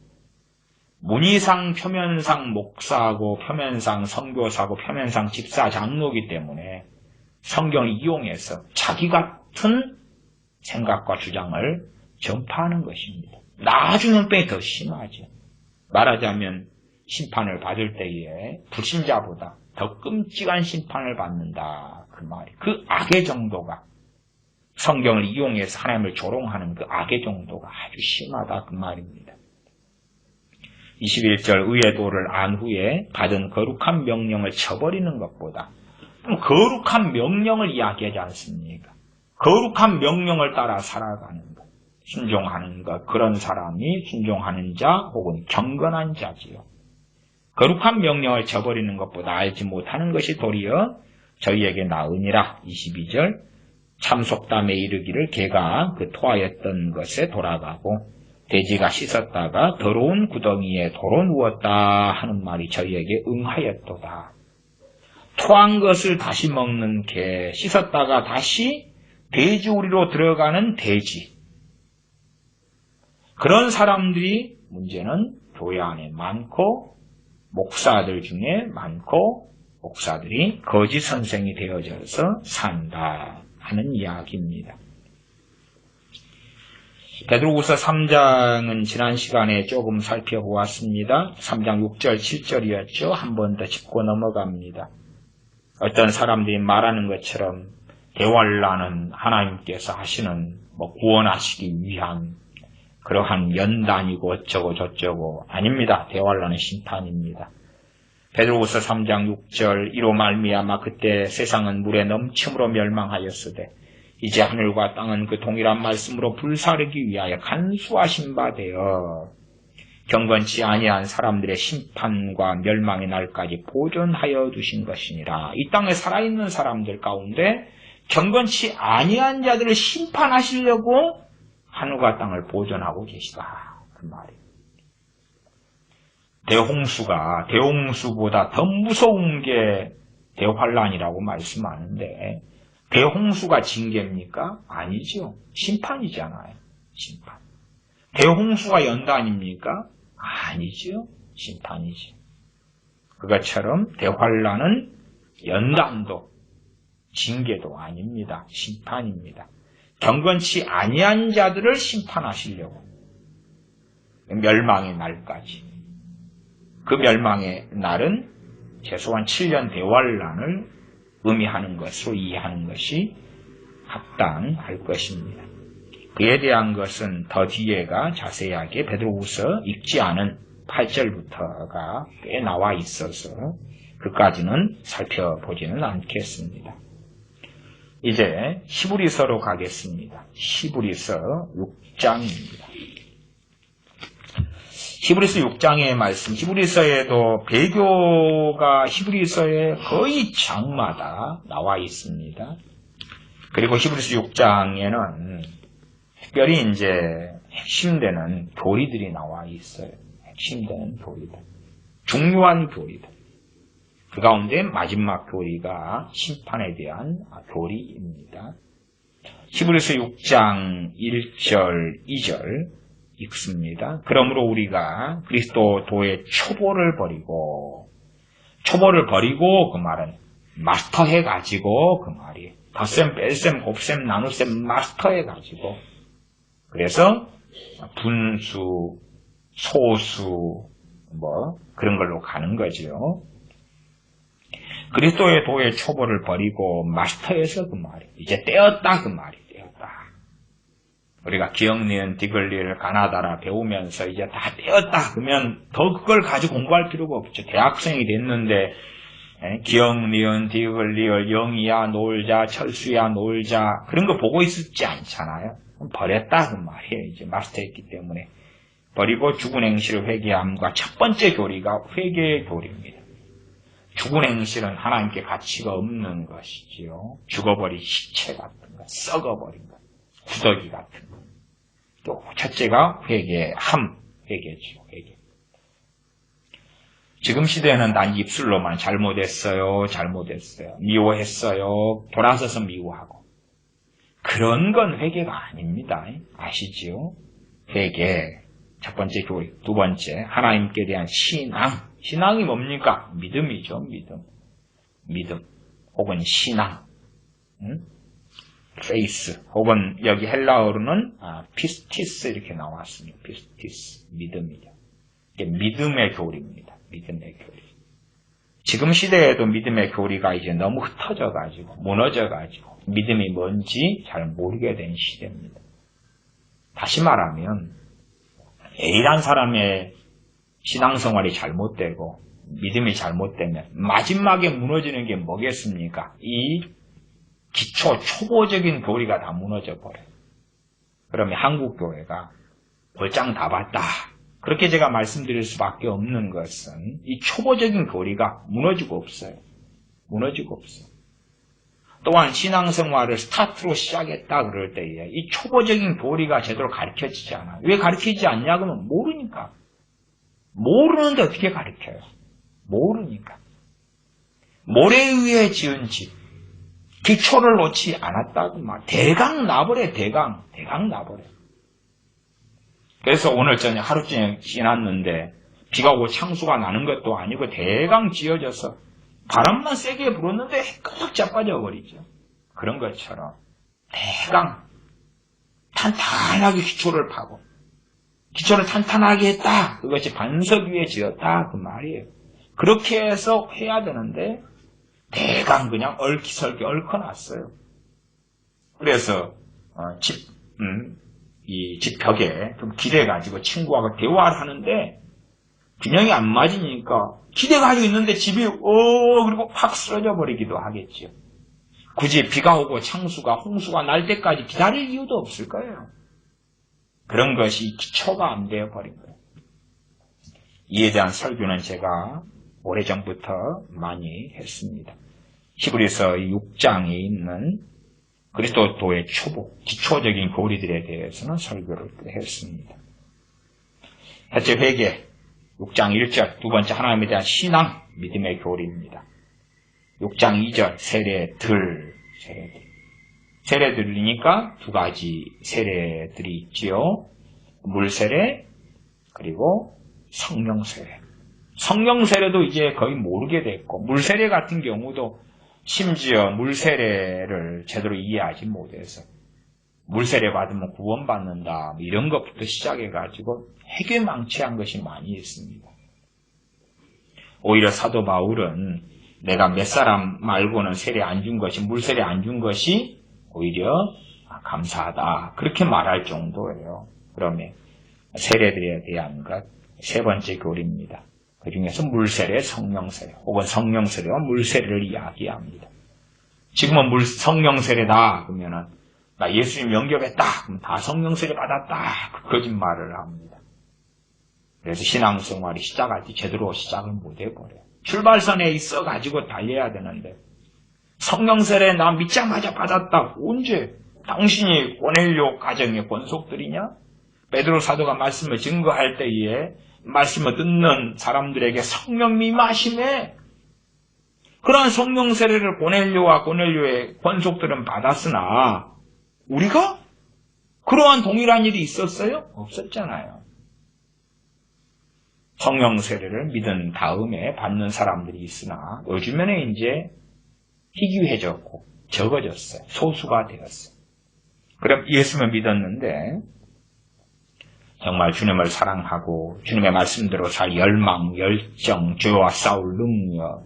Speaker 1: 문의상 표면상 목사하고 표면상 선교사고 표면상 집사 장로이기 때문에 성경을 이용해서 자기 같은 생각과 주장을 전파하는 것입니다. 나중 형편이 더 심하죠. 말하자면 심판을 받을 때에 불신자보다 더 끔찍한 심판을 받는다 그 말이. 그 악의 정도가 성경을 이용해서 하나님을 조롱하는 그 악의 정도가 아주 심하다 그 말입니다. 21절 의의 도를 안 후에 받은 거룩한 명령을 쳐버리는 것보다 거룩한 명령을 이야기하지 않습니까? 거룩한 명령을 따라 살아가는 것, 순종하는 것, 그런 사람이 순종하는 자 혹은 경건한 자지요. 거룩한 명령을 저버리는 것보다 알지 못하는 것이 도리어 저희에게 나으니라. 22절 참속담에 이르기를 개가 그 토하였던 것에 돌아가고 돼지가 씻었다가 더러운 구덩이에 도로 누웠다 하는 말이 저희에게 응하였도다. 토한 것을 다시 먹는 개, 씻었다가 다시 돼지우리로 들어가는 돼지. 그런 사람들이 문제는 교회 안에 많고 목사들 중에 많고 목사들이 거짓 선생이 되어져서 산다 하는 이야기입니다. 베드로후서 3장은 지난 시간에 조금 살펴보았습니다. 3장 6절 7절이었죠. 한 번 더 짚고 넘어갑니다. 어떤 사람들이 말하는 것처럼 대환란은 하나님께서 하시는 구원하시기 위한 그러한 연단이고 어쩌고 저쩌고 아닙니다. 대환란은 심판입니다. 베드로후서 3장 6절 이로 말미암아 그때 세상은 물에 넘침으로 멸망하였으되 이제 하늘과 땅은 그 동일한 말씀으로 불사르기 위하여 간수하신 바 되어 경건치 아니한 사람들의 심판과 멸망의 날까지 보존하여 두신 것이니라. 이 땅에 살아있는 사람들 가운데 경건치 아니한 자들을 심판하시려고 하늘과 땅을 보존하고 계시다. 그 말이에요. 대홍수보다 더 무서운 게 대환란이라고 말씀하는데 대홍수가 징계입니까? 아니죠. 심판이잖아요. 심판. 대홍수가 연단입니까? 아니죠. 심판이죠. 그것처럼 대환란은 연단도 징계도 아닙니다. 심판입니다. 경건치 아니한 자들을 심판하시려고 멸망의 날까지. 그 멸망의 날은 최소한 7년 대환란을 의미하는 것으로 이해하는 것이 합당할 것입니다. 그에 대한 것은 더 뒤에가 자세하게 베드로후서 읽지 않은 8절부터가 꽤 나와 있어서 그까지는 살펴보지는 않겠습니다. 이제 히브리서로 가겠습니다. 히브리서 6장입니다. 히브리서 6장의 말씀, 히브리서에도 배교가 히브리서에 거의 장마다 나와 있습니다. 그리고 히브리서 6장에는 특별히 이제 핵심되는 교리들이 나와 있어요. 핵심되는 교리들. 중요한 교리들. 그 가운데 마지막 교리가 심판에 대한 교리입니다. 히브리서 6장 1절, 2절 읽습니다. 그러므로 우리가 그리스도의 초보를 버리고 그 말은 마스터해가지고 그 말이에요. 덧셈, 뺄셈, 곱셈, 나눗셈 마스터해가지고 그래서 분수, 소수 그런 걸로 가는 거죠. 그리스도의 도의 초보를 버리고 마스터해서 그 말이에요. 이제 떼었다 그 말이에요. 떼었다. 우리가 기억, 니은, 디귿리을 가나다라 배우면서 이제 다 떼었다 그러면 더 그걸 가지고 공부할 필요가 없죠. 대학생이 됐는데 기억, 니은, 디귿리을, 영이야 놀자, 철수야 놀자 그런 거 보고 있었지 않잖아요. 버렸다 그 말이에요. 이제 마스터했기 때문에 버리고 죽은 행실을 회개함과 첫 번째 교리가 회개의 교리입니다. 죽은 행실은 하나님께 가치가 없는 것이지요. 죽어버린 시체 같은 것, 썩어버린 것, 구더기 같은 것. 또 첫째가 회개지요. 회개. 지금 시대에는 난 입술로만 잘못했어요. 미워했어요. 돌아서서 미워하고. 그런 건 회개가 아닙니다. 아시지요? 회개. 첫 번째 교리. 두 번째, 하나님께 대한 신앙. 신앙이 뭡니까? 믿음이죠. 믿음. 혹은 신앙. 페이스. 혹은 여기 헬라어로는 피스티스 이렇게 나왔습니다. 피스티스. 믿음이죠. 이게 믿음의 교리입니다. 믿음의 교리. 지금 시대에도 믿음의 교리가 이제 너무 흩어져가지고 무너져가지고 믿음이 뭔지 잘 모르게 된 시대입니다. 다시 말하면 A란 사람의 신앙생활이 잘못되고 믿음이 잘못되면 마지막에 무너지는 게 뭐겠습니까? 이 기초 초보적인 교리가 다 무너져 버려요. 그러면 한국교회가 벌장 다 봤다. 그렇게 제가 말씀드릴 수밖에 없는 것은 이 초보적인 교리가 무너지고 없어요. 또한 신앙생활을 스타트로 시작했다 그럴 때에 이 초보적인 교리가 제대로 가르쳐지지 않아요. 왜 가르치지 않냐 그러면 모르니까. 모르는데 어떻게 가르쳐요? 모르니까. 모래에 의해 지은 집, 기초를 놓지 않았다고 말. 대강 나버려, 대강 나버려. 그래서 오늘 저녁 하루 종일 지났는데 비가 오고 창수가 나는 것도 아니고 대강 지어져서 바람만 세게 불었는데 끄덕 자빠져 버리죠. 그런 것처럼 대강 탄탄하게 기초를 파고 기초를 탄탄하게 했다. 그것이 반석 위에 지었다. 그 말이에요. 그렇게 해서 해야 되는데 대강 그냥 얽히설기 얽혀놨어요. 그래서 이 집 벽에 좀 기대가지고 친구하고 대화를 하는데 균형이 안 맞으니까 기대가지고 있는데 집이 그리고 팍 쓰러져 버리기도 하겠죠. 굳이 비가 오고 창수가 홍수가 날 때까지 기다릴 이유도 없을 거예요. 그런 것이 기초가 안 되어 버린 거예요. 이에 대한 설교는 제가 오래전부터 많이 했습니다. 히브리서 6장에 있는 그리스도의 초보, 기초적인 교리들에 대해서는 설교를 했습니다. 첫째 회개, 6장 1절, 두 번째 하나님에 대한 신앙, 믿음의 교리입니다. 6장 2절, 세례들. 세례들이니까 두 가지 세례들이 있지요. 물세례, 그리고 성령세례. 성령세례도 이제 거의 모르게 됐고, 물세례 같은 경우도 심지어 물세례를 제대로 이해하지 못해서 물세례 받으면 구원받는다 이런 것부터 시작해가지고 회개망치한 것이 많이 있습니다. 오히려 사도 바울은 내가 몇 사람 말고는 세례 안 준 것이 물세례 안 준 것이 오히려 감사하다 그렇게 말할 정도예요. 그러면 세례들에 대한 것 세 번째 교리입니다. 그 중에서 물세례, 성령세례 혹은 성령세례와 물세례를 이야기합니다. 지금은 성령세례다 그러면은 나 예수님 영접했다 그럼 다 성령세례 받았다 그 거짓말을 합니다. 그래서 신앙생활이 시작할 때 제대로 시작을 못 해버려요. 출발선에 있어가지고 달려야 되는데 성령세례 나 믿자마자 받았다. 언제? 당신이 고넬료 가정의 권속들이냐? 베드로 사도가 말씀을 증거할 때에 말씀을 듣는 사람들에게 성령 임하심에 그러한 성령 세례를 고넬료와 고넬료의 권속들은 받았으나 우리가 그러한 동일한 일이 있었어요? 없었잖아요. 성령 세례를 믿은 다음에 받는 사람들이 있으나 요즘에는 이제 희귀해졌고 적어졌어요. 소수가 되었어요. 그럼 예수를 믿었는데 정말 주님을 사랑하고 주님의 말씀대로 살 열망, 열정, 죄와 싸울 능력,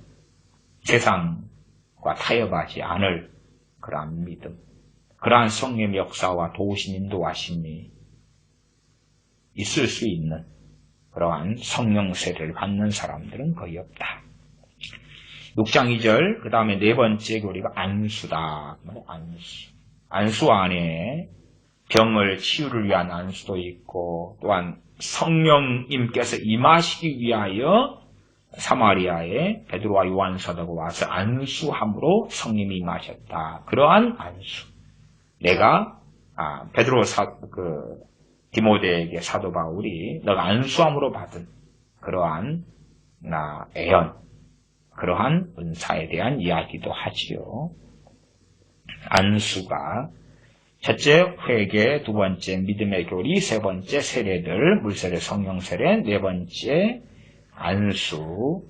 Speaker 1: 세상과 타협하지 않을 그러한 믿음, 그러한 성령의 역사와 도우심, 인도하심이 있을 수 있는 그러한 성령 세례를 받는 사람들은 거의 없다. 6장 2절, 그 다음에 네 번째 교리가 안수다. 안수 안에 병을 치유를 위한 안수도 있고 또한 성령님께서 임하시기 위하여 사마리아에 베드로와 요한 사도가 와서 안수함으로 성령이 임하셨다. 그러한 안수. 내가 베드로 디모데에게 사도 바울이 너가 안수함으로 받은 그러한 애연, 그러한 은사에 대한 이야기도 하지요. 안수가 첫째 회개, 두 번째 믿음의 교리, 세 번째 세례들, 물세례, 성령세례, 네 번째 안수,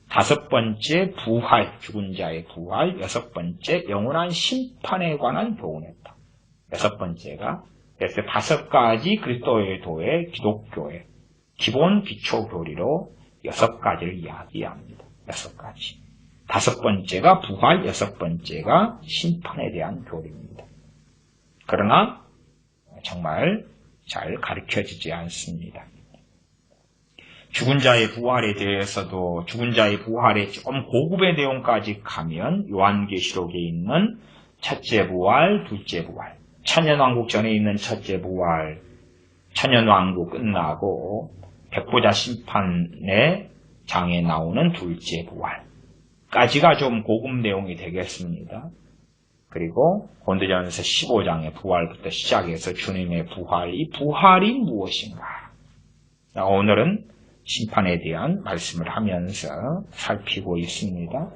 Speaker 1: 다섯 번째 부활, 죽은 자의 부활, 여섯 번째 영원한 심판에 관한 교훈했다. 여섯 번째가 그래서 다섯 가지 그리스도의 도의 기독교의 기본 기초 교리로 여섯 가지를 이야기합니다. 여섯 가지. 다섯 번째가 부활, 여섯 번째가 심판에 대한 교리입니다. 그러나 정말 잘 가르쳐지지 않습니다. 죽은 자의 부활에 대해서도 죽은 자의 부활의 조금 고급의 내용까지 가면 요한계시록에 있는 첫째 부활, 둘째 부활, 천년왕국 전에 있는 첫째 부활, 천년왕국 끝나고 백보자 심판의 장에 나오는 둘째 부활까지가 좀 고급 내용이 되겠습니다. 그리고 고린도전서 15장의 부활부터 시작해서 주님의 부활, 이 부활이 무엇인가? 오늘은 심판에 대한 말씀을 하면서 살피고 있습니다.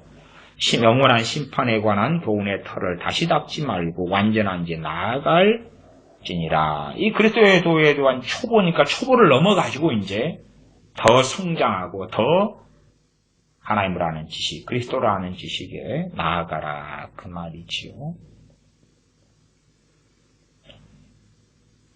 Speaker 1: 영원한 심판에 관한 교훈의 털을 다시 닦지 말고 완전한 데 나아갈지니라. 이 그리스도의 도에 대한 초보니까 초보를 넘어가지고 이제 더 성장하고 더 하나님을 아는 지식, 그리스도를 아는 지식에 나아가라 그 말이지요.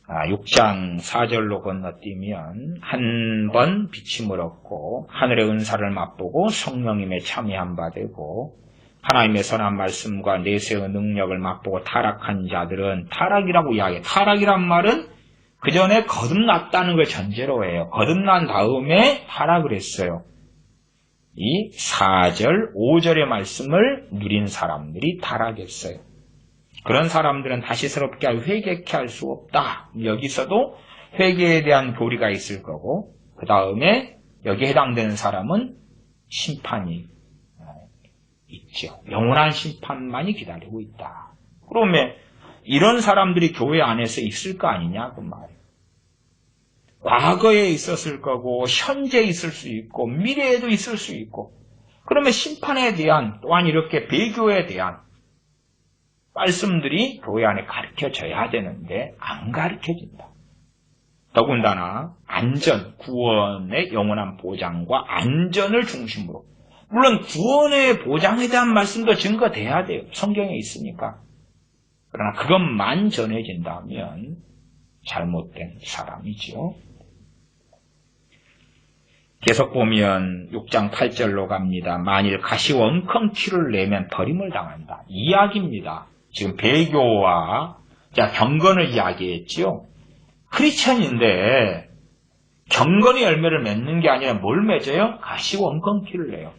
Speaker 1: 6장 4절로 건너뛰면 한 번 비침을 얻고 하늘의 은사를 맛보고 성령님의 참여한 바 되고 하나님의 선한 말씀과 내세의 능력을 맛보고 타락한 자들은 타락이라고 이야기해요. 타락이란 말은 그 전에 거듭났다는 걸 전제로 해요. 거듭난 다음에 타락을 했어요. 이 4절, 5절의 말씀을 누린 사람들이 타락했어요. 그런 사람들은 다시 새롭게 회개케 할 수 없다. 여기서도 회개에 대한 교리가 있을 거고 그 다음에 여기에 해당되는 사람은 심판이 있죠. 영원한 심판만이 기다리고 있다. 그러면 이런 사람들이 교회 안에서 있을 거 아니냐 그 말이에요. 과거에 있었을 거고 현재 있을 수 있고 미래에도 있을 수 있고 그러면 심판에 대한 또한 이렇게 배교에 대한 말씀들이 교회 안에 가르쳐져야 되는데 안 가르쳐진다. 더군다나 안전, 구원의 영원한 보장과 안전을 중심으로 물론 구원의 보장에 대한 말씀도 증거돼야 돼요. 성경에 있으니까. 그러나 그것만 전해진다면 잘못된 사람이죠. 계속 보면 6장 8절로 갑니다. 만일 가시원컹 티를 내면 버림을 당한다. 이야기입니다. 지금 배교와 경건을 이야기했죠. 크리스천인데 경건의 열매를 맺는 게 아니라 뭘 맺어요? 가시원컹 티를 내요.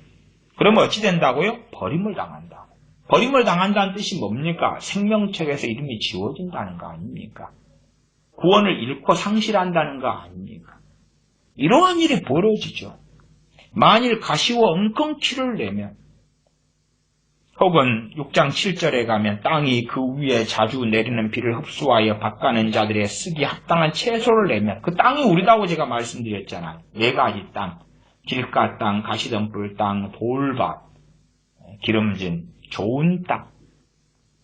Speaker 1: 그러면 어찌 된다고요? 버림을 당한다. 버림을 당한다는 뜻이 뭡니까? 생명책에서 이름이 지워진다는 거 아닙니까? 구원을 잃고 상실한다는 거 아닙니까? 이러한 일이 벌어지죠. 만일 가시와 엉겅퀴를 내면 혹은 6장 7절에 가면 땅이 그 위에 자주 내리는 비를 흡수하여 밭가는 자들의 쓰기 합당한 채소를 내면 그 땅이 우리다고 제가 말씀드렸잖아요. 4가지 땅, 길가 땅, 가시덤불 땅, 돌밭, 기름진 좋은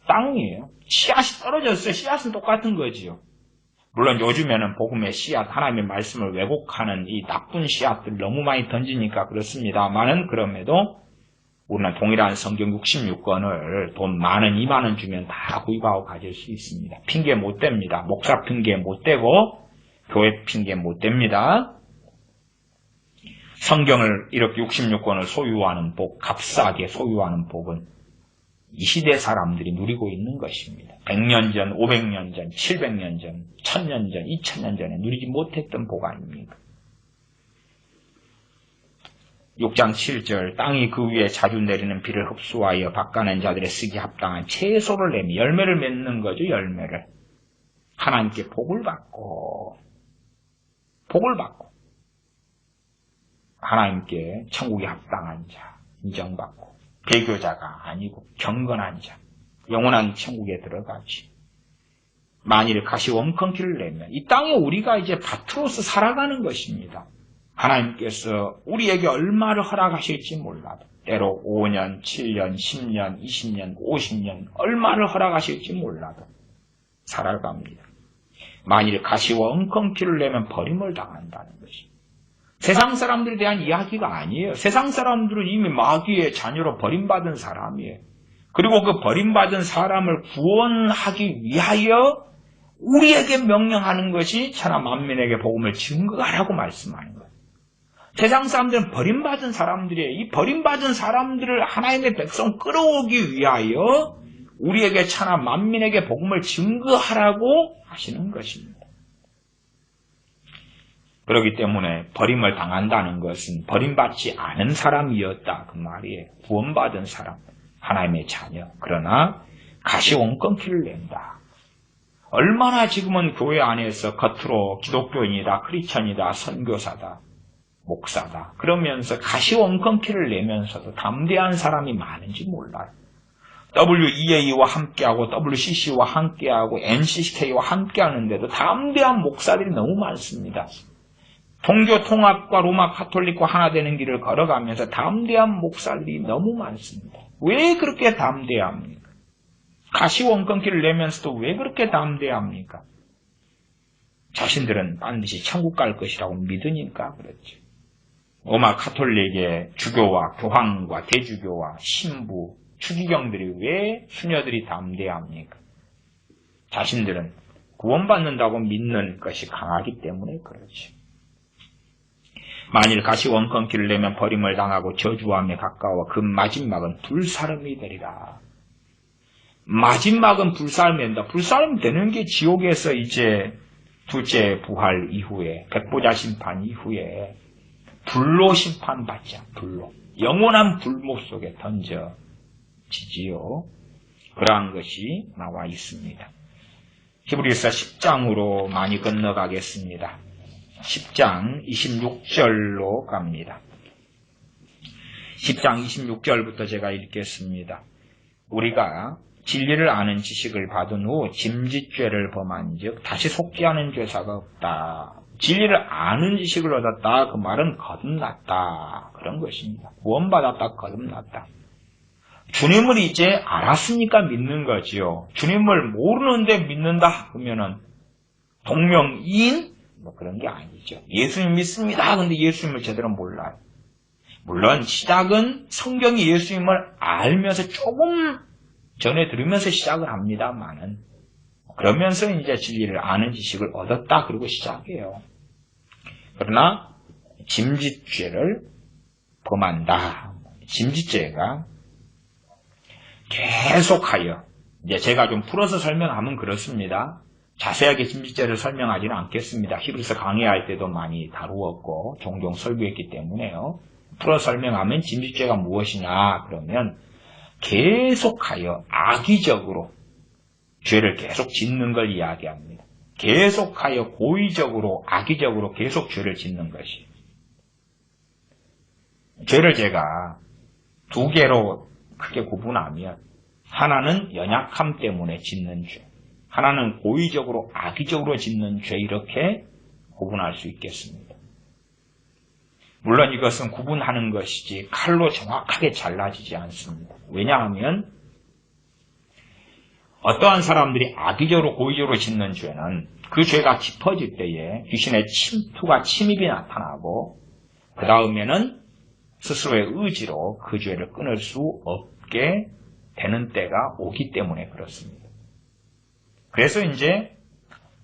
Speaker 1: 땅이에요. 씨앗이 떨어졌어요. 씨앗은 똑같은 거지요. 물론 요즘에는 복음의 씨앗, 하나님의 말씀을 왜곡하는 이 나쁜 씨앗들 너무 많이 던지니까 그렇습니다만은 그럼에도 우리는 동일한 성경 66권을 돈 많은 2만 원 주면 다 구입하고 가질 수 있습니다. 핑계 못 댑니다. 목사 핑계 못 대고 교회 핑계 못 댑니다. 성경을 이렇게 66권을 소유하는 복, 값싸게 소유하는 복은 이 시대 사람들이 누리고 있는 것입니다. 100년 전, 500년 전, 700년 전, 1000년 전, 2000년 전에 누리지 못했던 복 아닙니까? 6장 7절 땅이 그 위에 자주 내리는 비를 흡수하여 밭가는 자들의 쓰기 합당한 채소를 내미 열매를 맺는 거죠. 열매를. 하나님께 복을 받고 하나님께 천국에 합당한 자 인정받고 배교자가 아니고 경건한 자 영원한 천국에 들어가지. 만일 가시원컹기를 내면 이 땅에 우리가 이제 밭으로서 살아가는 것입니다. 하나님께서 우리에게 얼마를 허락하실지 몰라도 때로 5년, 7년, 10년, 20년, 50년 얼마를 허락하실지 몰라도 살아갑니다. 만일 가시와 엉겅퀴를 내면 버림을 당한다는 것입니다. 세상 사람들에 대한 이야기가 아니에요. 세상 사람들은 이미 마귀의 자녀로 버림받은 사람이에요. 그리고 그 버림받은 사람을 구원하기 위하여 우리에게 명령하는 것이 천하 만민에게 복음을 증거하라고 말씀하는 거예요. 세상 사람들은 버림받은 사람들이에요. 이 버림받은 사람들을 하나님의 백성 끌어오기 위하여 우리에게 천하 만민에게 복음을 증거하라고 하시는 것입니다. 그렇기 때문에 버림을 당한다는 것은 버림받지 않은 사람이었다 그 말이에요. 구원받은 사람, 하나님의 자녀. 그러나 가시원껌기를 낸다. 얼마나 지금은 교회 안에서 겉으로 기독교인이다, 크리스천이다, 선교사다, 목사다. 그러면서 가시원껌기를 내면서도 담대한 사람이 많은지 몰라요. WEA와 함께하고 WCC와 함께하고 NCCK와 함께하는데도 담대한 목사들이 너무 많습니다. 종교 통합과 로마 카톨릭과 하나 되는 길을 걸어가면서 담대한 목사들이 너무 많습니다. 왜 그렇게 담대합니까? 가시원건기를 내면서도 왜 그렇게 담대합니까? 자신들은 반드시 천국 갈 것이라고 믿으니까 그렇죠. 로마 카톨릭의 주교와 교황과 대주교와 신부, 추기경들이 왜 수녀들이 담대합니까? 자신들은 구원받는다고 믿는 것이 강하기 때문에 그렇죠. 만일 가시원건기를 내면 버림을 당하고 저주함에 가까워 그 마지막은 불사름이 되리라. 마지막은 불사름이 된다. 불사름이 되는 게 지옥에서 이제 둘째 부활 이후에, 백보자 심판 이후에 불로 심판받자. 불로. 영원한 불목 속에 던져지지요. 그러한 것이 나와 있습니다. 히브리서 10장으로 많이 건너가겠습니다. 10장 26절로 갑니다. 10장 26절부터 제가 읽겠습니다. 우리가 진리를 아는 지식을 받은 후 짐짓죄를 범한 즉 다시 속죄하는 죄사가 없다. 진리를 아는 지식을 얻었다. 그 말은 거듭났다. 그런 것입니다. 구원받았다. 거듭났다. 주님을 이제 알았으니까 믿는 거지요. 주님을 모르는데 믿는다 그러면은 동명이인 뭐 그런 게 아니죠. 예수님 믿습니다. 근데 예수님을 제대로 몰라요. 물론 시작은 성경이 예수님을 알면서 조금 전에 들으면서 시작을 합니다만은 그러면서 이제 진리를 아는 지식을 얻었다 그러고 시작해요. 그러나 짐짓죄를 범한다. 짐짓죄가 계속하여 이제 제가 좀 풀어서 설명하면 그렇습니다. 자세하게 짐짓죄를 설명하지는 않겠습니다. 히브리서 강의할 때도 많이 다루었고 종종 설교했기 때문에요. 풀어 설명하면 짐짓죄가 무엇이냐 그러면 계속하여 악의적으로 죄를 계속 짓는 걸 이야기합니다. 계속하여 고의적으로 악의적으로 계속 죄를 짓는 것이. 죄를 제가 두 개로 크게 구분하면 하나는 연약함 때문에 짓는 죄, 하나는 고의적으로 악의적으로 짓는 죄 이렇게 구분할 수 있겠습니다. 물론 이것은 구분하는 것이지 칼로 정확하게 잘라지지 않습니다. 왜냐하면 어떠한 사람들이 악의적으로 고의적으로 짓는 죄는 그 죄가 깊어질 때에 귀신의 침투가 침입이 나타나고 그 다음에는 스스로의 의지로 그 죄를 끊을 수 없게 되는 때가 오기 때문에 그렇습니다. 그래서 이제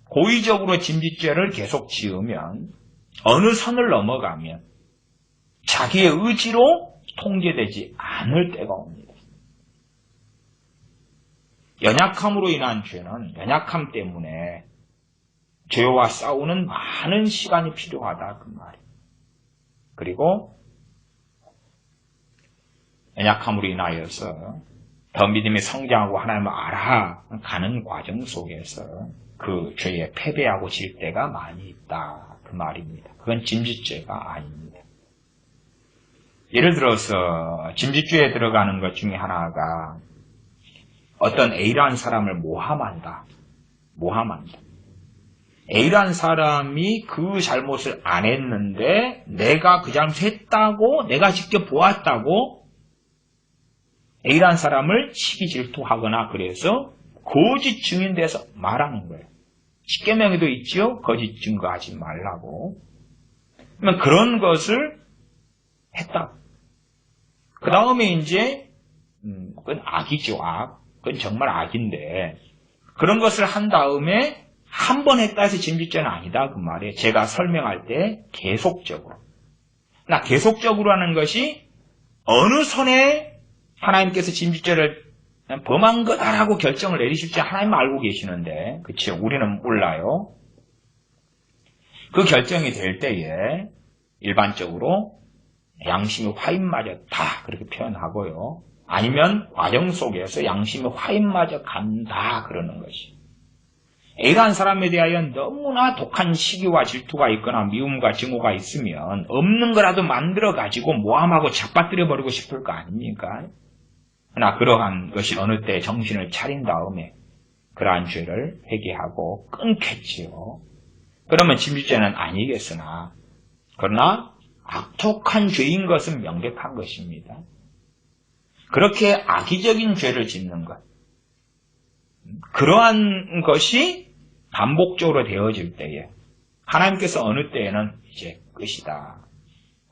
Speaker 1: 고의적으로 짐짓죄를 계속 지으면 어느 선을 넘어가면 자기의 의지로 통제되지 않을 때가 옵니다. 연약함으로 인한 죄는 연약함 때문에 죄와 싸우는 많은 시간이 필요하다 그 말이에요. 그리고 연약함으로 인하여서 더 믿음이 성장하고 하나님을 알아가는 과정 속에서 그 죄에 패배하고 질 때가 많이 있다 그 말입니다. 그건 짐짓죄가 아닙니다. 예를 들어서 짐짓죄에 들어가는 것 중에 하나가 어떤 A라는 사람을 모함한다. A라는 사람이 그 잘못을 안 했는데 내가 그 잘못을 했다고 내가 직접 보았다고 A라는 사람을 시기 질투하거나 그래서 거짓 증인 돼서 말하는 거예요. 십계명에도 있지요. 거짓 증거하지 말라고. 그러면 그런 것을 했다. 그 다음에 이제 그건 악이죠. 악. 그건 정말 악인데 그런 것을 한 다음에 한 번 했다 해서 짐짓죄는 아니다 그 말이에요. 제가 설명할 때 계속적으로. 나 계속적으로 하는 것이 어느 선에 하나님께서 짐짓죄를 범한 거다라고 결정을 내리실지 하나님은 알고 계시는데 그렇죠? 우리는 몰라요. 그 결정이 될 때에 일반적으로 양심이 화인맞았다 그렇게 표현하고요. 아니면 과정 속에서 양심이 화인맞아 간다 그러는 것이. A라는 사람에 대하여 너무나 독한 시기와 질투가 있거나 미움과 증오가 있으면 없는 거라도 만들어가지고 모함하고 잡아뜨려버리고 싶을 거 아닙니까? 그러나 그러한 것이 어느 때 정신을 차린 다음에 그러한 죄를 회개하고 끊겠지요. 그러면 침주죄는 아니겠으나 그러나 악독한 죄인 것은 명백한 것입니다. 그렇게 악의적인 죄를 짓는 것, 그러한 것이 반복적으로 되어질 때에 하나님께서 어느 때에는 이제 끝이다.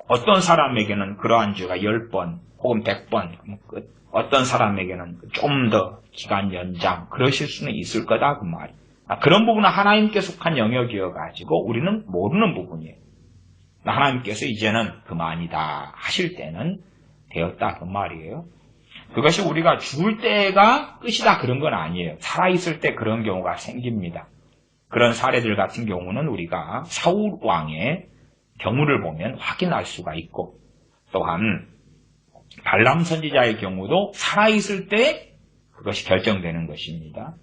Speaker 1: 어떤 사람에게는 그러한 죄가 10번 혹은 100번 끝, 어떤 사람에게는 좀 더 기간 연장 그러실 수는 있을 거다 그 말이에요. 그런 부분은 하나님께 속한 영역이어 가지고 우리는 모르는 부분이에요. 하나님께서 이제는 그만이다 하실 때는 되었다 그 말이에요. 그것이 우리가 죽을 때가 끝이다 그런 건 아니에요. 살아있을 때 그런 경우가 생깁니다. 그런 사례들 같은 경우는 우리가 사울 왕의 경우를 보면 확인할 수가 있고, 또한 발람 선지자의 경우도 살아있을 때 그것이 결정되는 것입니다.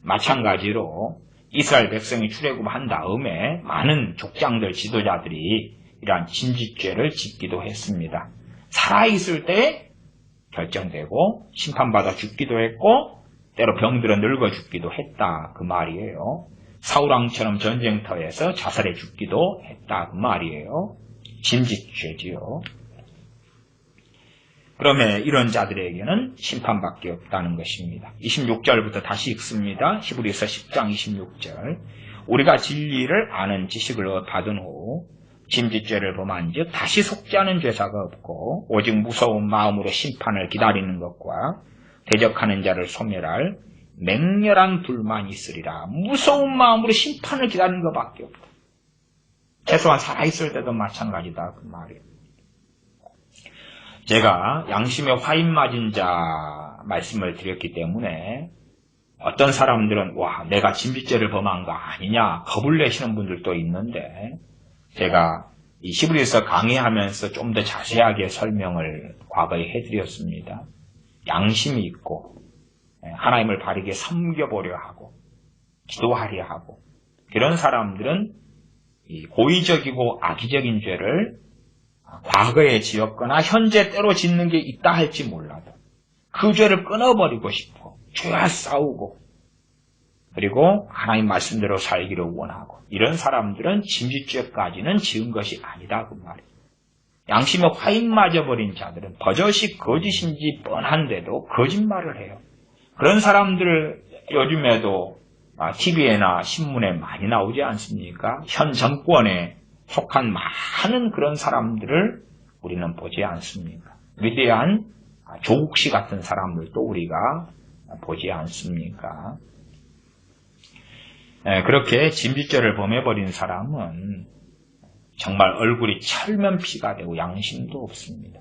Speaker 1: 마찬가지로 이스라엘 백성이 출애굽한 다음에 많은 족장들 지도자들이 이러한 진짓죄를 짓기도 했습니다. 살아있을 때 결정되고 심판받아 죽기도 했고 때로 병들어 늙어 죽기도 했다 그 말이에요. 사울왕처럼 전쟁터에서 자살해 죽기도 했다 그 말이에요. 진짓죄지요. 그러면 이런 자들에게는 심판밖에 없다는 것입니다. 26절부터 다시 읽습니다. 히브리서 10장 26절. 우리가 진리를 아는 지식을 받은 후 짐짓죄를 범한 즉 다시 속지 않은 죄사가 없고 오직 무서운 마음으로 심판을 기다리는 것과 대적하는 자를 소멸할 맹렬한 불만이 있으리라. 무서운 마음으로 심판을 기다리는 것밖에 없다. 최소한 살아있을 때도 마찬가지다 그 말이에요. 제가 양심에 화인 맞은 자 말씀을 드렸기 때문에 어떤 사람들은 와 내가 진빚죄를 범한 거 아니냐 겁을 내시는 분들도 있는데 제가 이 히브리서 강의하면서 좀 더 자세하게 설명을 과거에 해드렸습니다. 양심이 있고 하나님을 바르게 섬겨보려 하고 기도하려 하고 그런 사람들은 이 고의적이고 악의적인 죄를 과거에 지었거나 현재 때로 짓는 게 있다 할지 몰라도 그 죄를 끊어버리고 싶어 죄와 싸우고 그리고 하나님 말씀대로 살기를 원하고 이런 사람들은 짐짓죄까지는 지은 것이 아니다 그 말이에요. 양심에 화인 맞아버린 자들은 버젓이 거짓인지 뻔한데도 거짓말을 해요. 그런 사람들을 요즘에도 TV에나 신문에 많이 나오지 않습니까? 현 정권에 속한 많은 그런 사람들을 우리는 보지 않습니까? 위대한 조국 씨 같은 사람들도 우리가 보지 않습니까? 그렇게 진빚죄를 범해버린 사람은 정말 얼굴이 철면피가 되고 양심도 없습니다.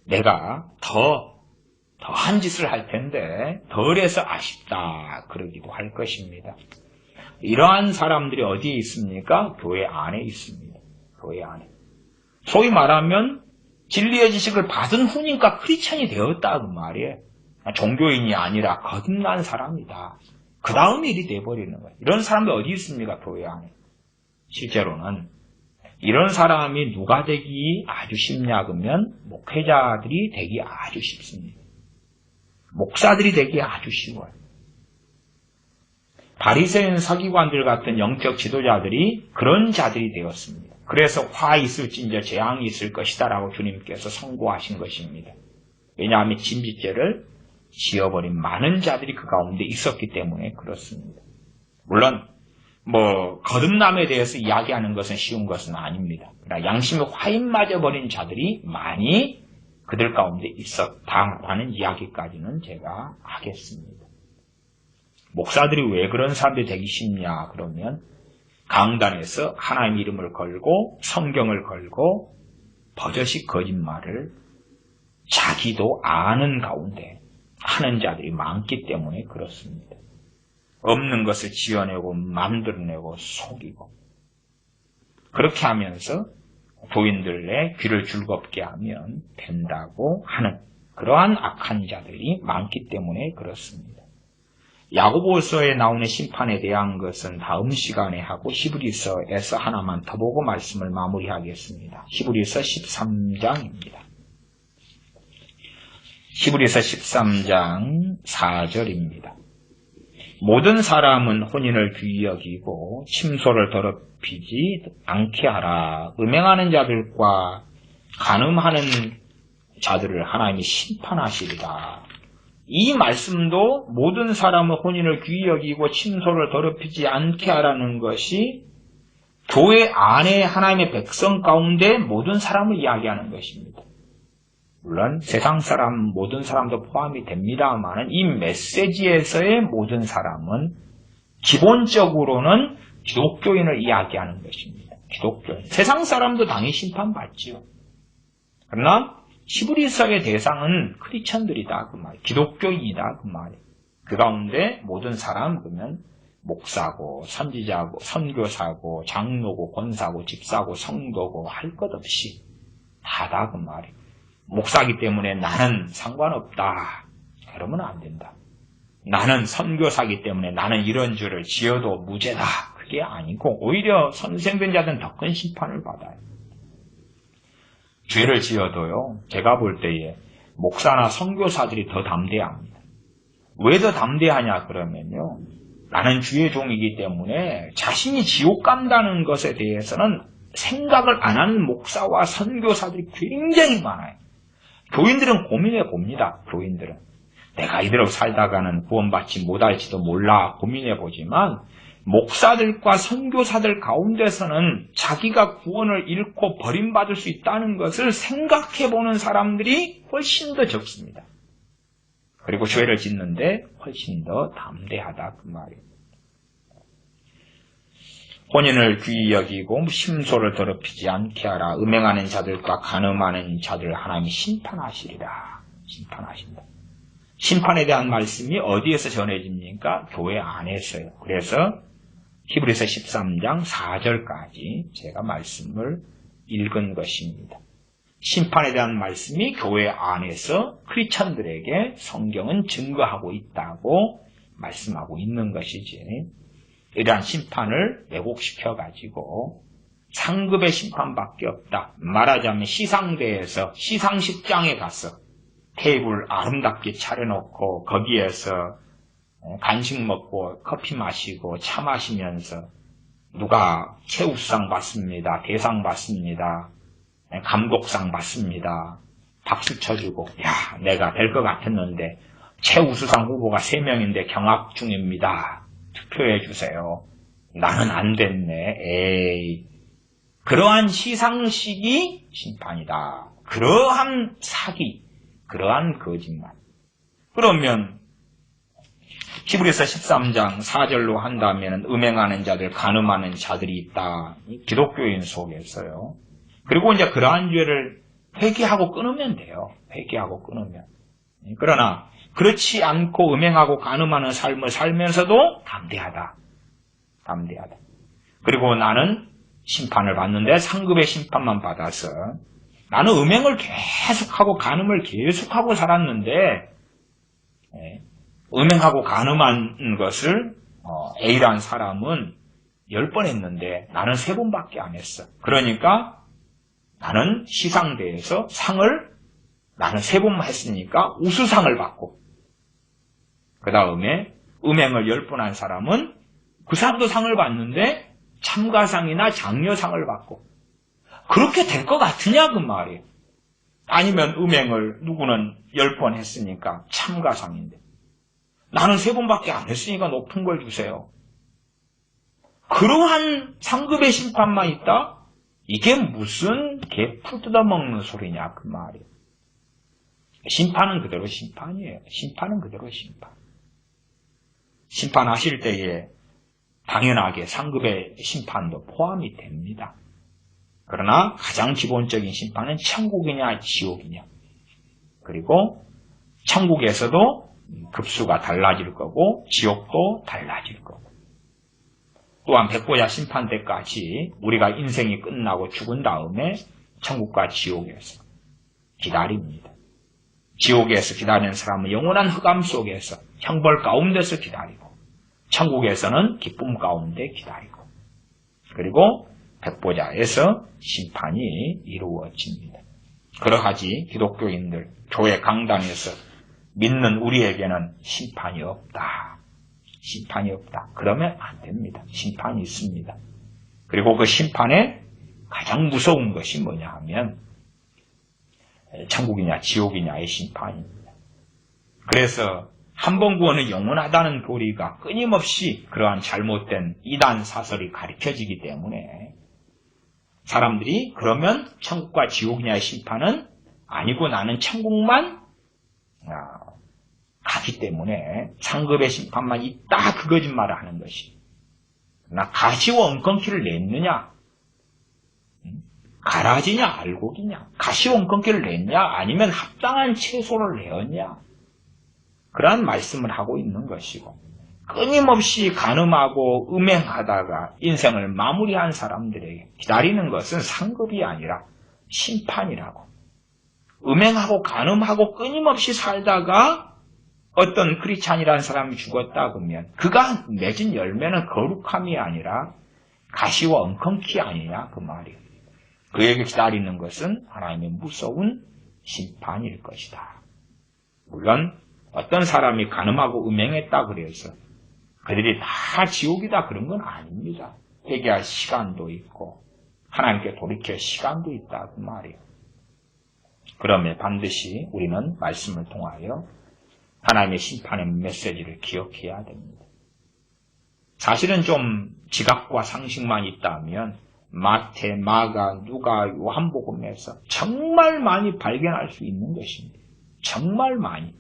Speaker 1: 내가 더한 짓을 할 텐데 덜해서 아쉽다 그러기도 할 것입니다. 이러한 사람들이 어디에 있습니까? 교회 안에 있습니다. 교회 안에. 소위 말하면 진리의 지식을 받은 후니까 크리스천이 되었다 그 말이에요. 종교인이 아니라 거듭난 사람이다. 그 다음 일이 돼버리는 거예요. 이런 사람들 어디 있습니까? 교회 안에. 실제로는 이런 사람이 누가 되기 아주 쉽냐 그러면 목회자들이 되기 아주 쉽습니다. 목사들이 되기 아주 쉬워요. 바리새인 서기관들 같은 영적 지도자들이 그런 자들이 되었습니다. 그래서 화 있을진저 재앙이 있을 것이다 라고 주님께서 선고하신 것입니다. 왜냐하면 진빚죄를 지어버린 많은 자들이 그 가운데 있었기 때문에 그렇습니다. 물론 거듭남에 대해서 이야기하는 것은 쉬운 것은 아닙니다. 그러나 양심에 화인 맞아버린 자들이 많이 그들 가운데 있었다라는 이야기까지는 제가 하겠습니다. 목사들이 왜 그런 사람들이 되기 쉽냐 그러면 강단에서 하나님 이름을 걸고 성경을 걸고 버젓이 거짓말을 자기도 아는 가운데 하는 자들이 많기 때문에 그렇습니다. 없는 것을 지어내고 만들어내고 속이고 그렇게 하면서 교인들의 귀를 즐겁게 하면 된다고 하는 그러한 악한 자들이 많기 때문에 그렇습니다. 야고보서에 나오는 심판에 대한 것은 다음 시간에 하고 히브리서에서 하나만 더 보고 말씀을 마무리하겠습니다. 히브리서 13장입니다. 히브리서 13장 4절입니다. 모든 사람은 혼인을 귀히 여기고 침소를 더럽히지 않게 하라. 음행하는 자들과 간음하는 자들을 하나님이 심판하시리라. 이 말씀도 모든 사람은 혼인을 귀히 여기고 침소를 더럽히지 않게 하라는 것이 교회 안에 하나님의 백성 가운데 모든 사람을 이야기하는 것입니다. 물론 세상 사람 모든 사람도 포함이 됩니다만 이 메시지에서의 모든 사람은 기본적으로는 기독교인을 이야기하는 것입니다. 기독교인. 세상 사람도 당연히 심판받지요. 그러나 히브리서의 대상은 크리스천들이다 그 말이에요. 기독교인이다 그 말이에요. 그 가운데 모든 사람 그러면 목사고 선지자고 선교사고 장로고 권사고 집사고 성도고 할 것 없이 다다 그 말이에요. 목사기 때문에 나는 상관없다. 그러면 안 된다. 나는 선교사기 때문에 나는 이런 죄를 지어도 무죄다. 그게 아니고 오히려 선생된 자들은 더 큰 심판을 받아요. 죄를 지어도요. 제가 볼 때에 목사나 선교사들이 더 담대합니다. 왜 더 담대하냐 그러면요. 나는 주의 종이기 때문에 자신이 지옥 간다는 것에 대해서는 생각을 안 하는 목사와 선교사들이 굉장히 많아요. 교인들은 고민해 봅니다. 교인들은. 내가 이대로 살다가는 구원받지 못할지도 몰라 고민해 보지만 목사들과 선교사들 가운데서는 자기가 구원을 잃고 버림받을 수 있다는 것을 생각해 보는 사람들이 훨씬 더 적습니다. 그리고 죄를 짓는데 훨씬 더 담대하다 그 말이에요. 혼인을 귀히 여기고 심소를 더럽히지 않게 하라. 음행하는 자들과 간음하는 자들을 하나님이 심판하시리라. 심판하신다. 심판에 대한 말씀이 어디에서 전해집니까? 교회 안에서요. 그래서 히브리서 13장 4절까지 제가 말씀을 읽은 것입니다. 심판에 대한 말씀이 교회 안에서 크리스천들에게 성경은 증거하고 있다고 말씀하고 있는 것이지. 이러한 심판을 왜곡시켜가지고 상급의 심판밖에 없다. 말하자면 시상대에서 시상식장에 가서 테이블 아름답게 차려놓고 거기에서 간식 먹고 커피 마시고 차 마시면서 누가 최우수상 받습니다. 대상 받습니다. 감독상 받습니다. 박수 쳐주고 야 내가 될 것 같았는데 최우수상 후보가 3명인데 경합 중입니다. 투표해 주세요. 나는 안 됐네. 에이. 그러한 시상식이 심판이다. 그러한 사기, 그러한 거짓말. 그러면 히브리서 13장 4절로 한다면 음행하는 자들, 간음하는 자들이 있다. 기독교인 속에서요. 그리고 이제 그러한 죄를 회개하고 끊으면 돼요. 회개하고 끊으면. 그러나 그렇지 않고 음행하고 간음하는 삶을 살면서도 담대하다. 담대하다. 그리고 나는 심판을 받는데 상급의 심판만 받아서 나는 음행을 계속하고 간음을 계속하고 살았는데 음행하고 간음한 것을 A라는 사람은 10번 했는데 나는 3번밖에 안 했어. 그러니까 나는 시상대에서 상을 나는 3번만 했으니까 우수상을 받고 그 다음에 음행을 10번 한 사람은 그 사람도 상을 받는데 참가상이나 장려상을 받고 그렇게 될 것 같으냐 그 말이에요. 아니면 음행을 누구는 10번 했으니까 참가상인데 나는 3번밖에 안 했으니까 높은 걸 주세요. 그러한 상급의 심판만 있다? 이게 무슨 개풀 뜯어먹는 소리냐 그 말이에요. 심판은 그대로 심판이에요. 심판은 그대로 심판. 심판하실 때에 당연하게 상급의 심판도 포함이 됩니다. 그러나 가장 기본적인 심판은 천국이냐 지옥이냐. 그리고 천국에서도 급수가 달라질 거고 지옥도 달라질 거고. 또한 백보자 심판 때까지 우리가 인생이 끝나고 죽은 다음에 천국과 지옥에서 기다립니다. 지옥에서 기다리는 사람은 영원한 흑암 속에서 형벌 가운데서 기다리고 천국에서는 기쁨 가운데 기다리고 그리고 백보자에서 심판이 이루어집니다. 그러하지 기독교인들, 교회 강당에서 믿는 우리에게는 심판이 없다. 심판이 없다. 그러면 안 됩니다. 심판이 있습니다. 그리고 그 심판에 가장 무서운 것이 뭐냐 하면 천국이냐 지옥이냐의 심판입니다. 그래서 한 번 구원은 영원하다는 교리가 끊임없이 그러한 잘못된 이단 사설이 가르쳐지기 때문에 사람들이 그러면 천국과 지옥이냐의 심판은 아니고 나는 천국만 가기 때문에 상급의 심판만 있다 그 거짓말을 하는 것이. 나 가시와 엉겅퀴를 냈느냐? 가라지냐 알곡이냐? 가시와 엉겅퀴를 냈냐? 아니면 합당한 채소를 내었냐? 그러한 말씀을 하고 있는 것이고 끊임없이 간음하고 음행하다가 인생을 마무리한 사람들에게 기다리는 것은 상급이 아니라 심판이라고. 음행하고 간음하고 끊임없이 살다가 어떤 크리스찬이라는 사람이 죽었다 그러면 그가 맺은 열매는 거룩함이 아니라 가시와 엉겅퀴 아니냐 그 말이에요. 그에게 기다리는 것은 하나님의 무서운 심판일 것이다. 물론 어떤 사람이 간음하고 음행했다 그래서 그들이 다 지옥이다 그런 건 아닙니다. 회개할 시간도 있고 하나님께 돌이킬 시간도 있다 그 말이에요. 그러면 반드시 우리는 말씀을 통하여 하나님의 심판의 메시지를 기억해야 됩니다. 사실은 좀 지각과 상식만 있다면 마태, 마가, 누가, 요한복음에서 정말 많이 발견할 수 있는 것입니다. 정말 많이.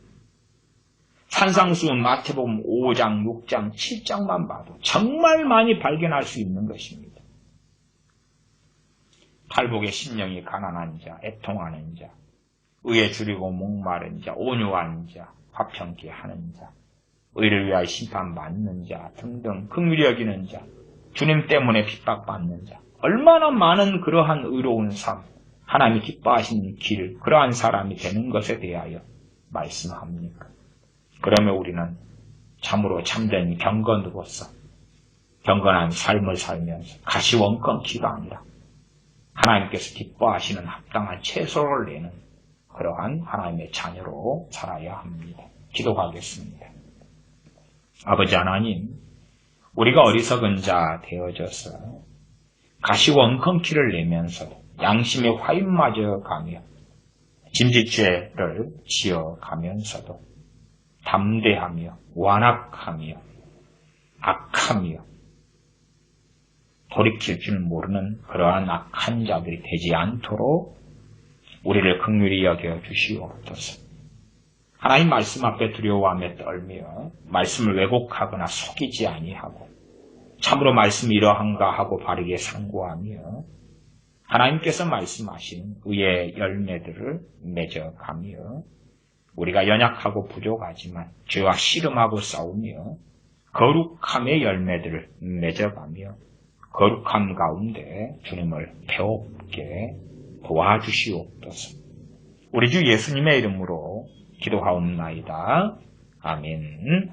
Speaker 1: 산상수훈 마태복음 5장, 6장, 7장만 봐도 정말 많이 발견할 수 있는 것입니다. 탈북의 심령이 가난한 자, 애통하는 자, 의에 줄이고 목마른 자, 온유한 자, 화평케 하는 자, 의를 위하여 심판받는 자 등등 긍휼히 여기는 자, 주님 때문에 핍박받는 자, 얼마나 많은 그러한 의로운 삶, 하나님이 기뻐하시는 길, 그러한 사람이 되는 것에 대하여 말씀합니까? 그러면 우리는 참으로 참된 경건으로서 경건한 삶을 살면서 가시원건키가 아니라 하나님께서 기뻐하시는 합당한 채소를 내는 그러한 하나님의 자녀로 살아야 합니다. 기도하겠습니다. 아버지 하나님, 우리가 어리석은 자 되어져서 가시원건키를 내면서 양심의 화인마저 가며 짐짓죄를 지어가면서도 담대하며 완악하며 악하며 돌이킬 줄 모르는 그러한 악한 자들이 되지 않도록 우리를 긍휼히 여겨 주시옵소서. 하나님 말씀 앞에 두려워하며 떨며 말씀을 왜곡하거나 속이지 아니하고 참으로 말씀이 이러한가 하고 바르게 상고하며 하나님께서 말씀하신 의의 열매들을 맺어가며 우리가 연약하고 부족하지만 죄와 씨름하고 싸우며 거룩함의 열매들을 맺어가며 거룩함 가운데 주님을 배웁게 도와주시옵소서. 우리 주 예수님의 이름으로 기도하옵나이다. 아멘.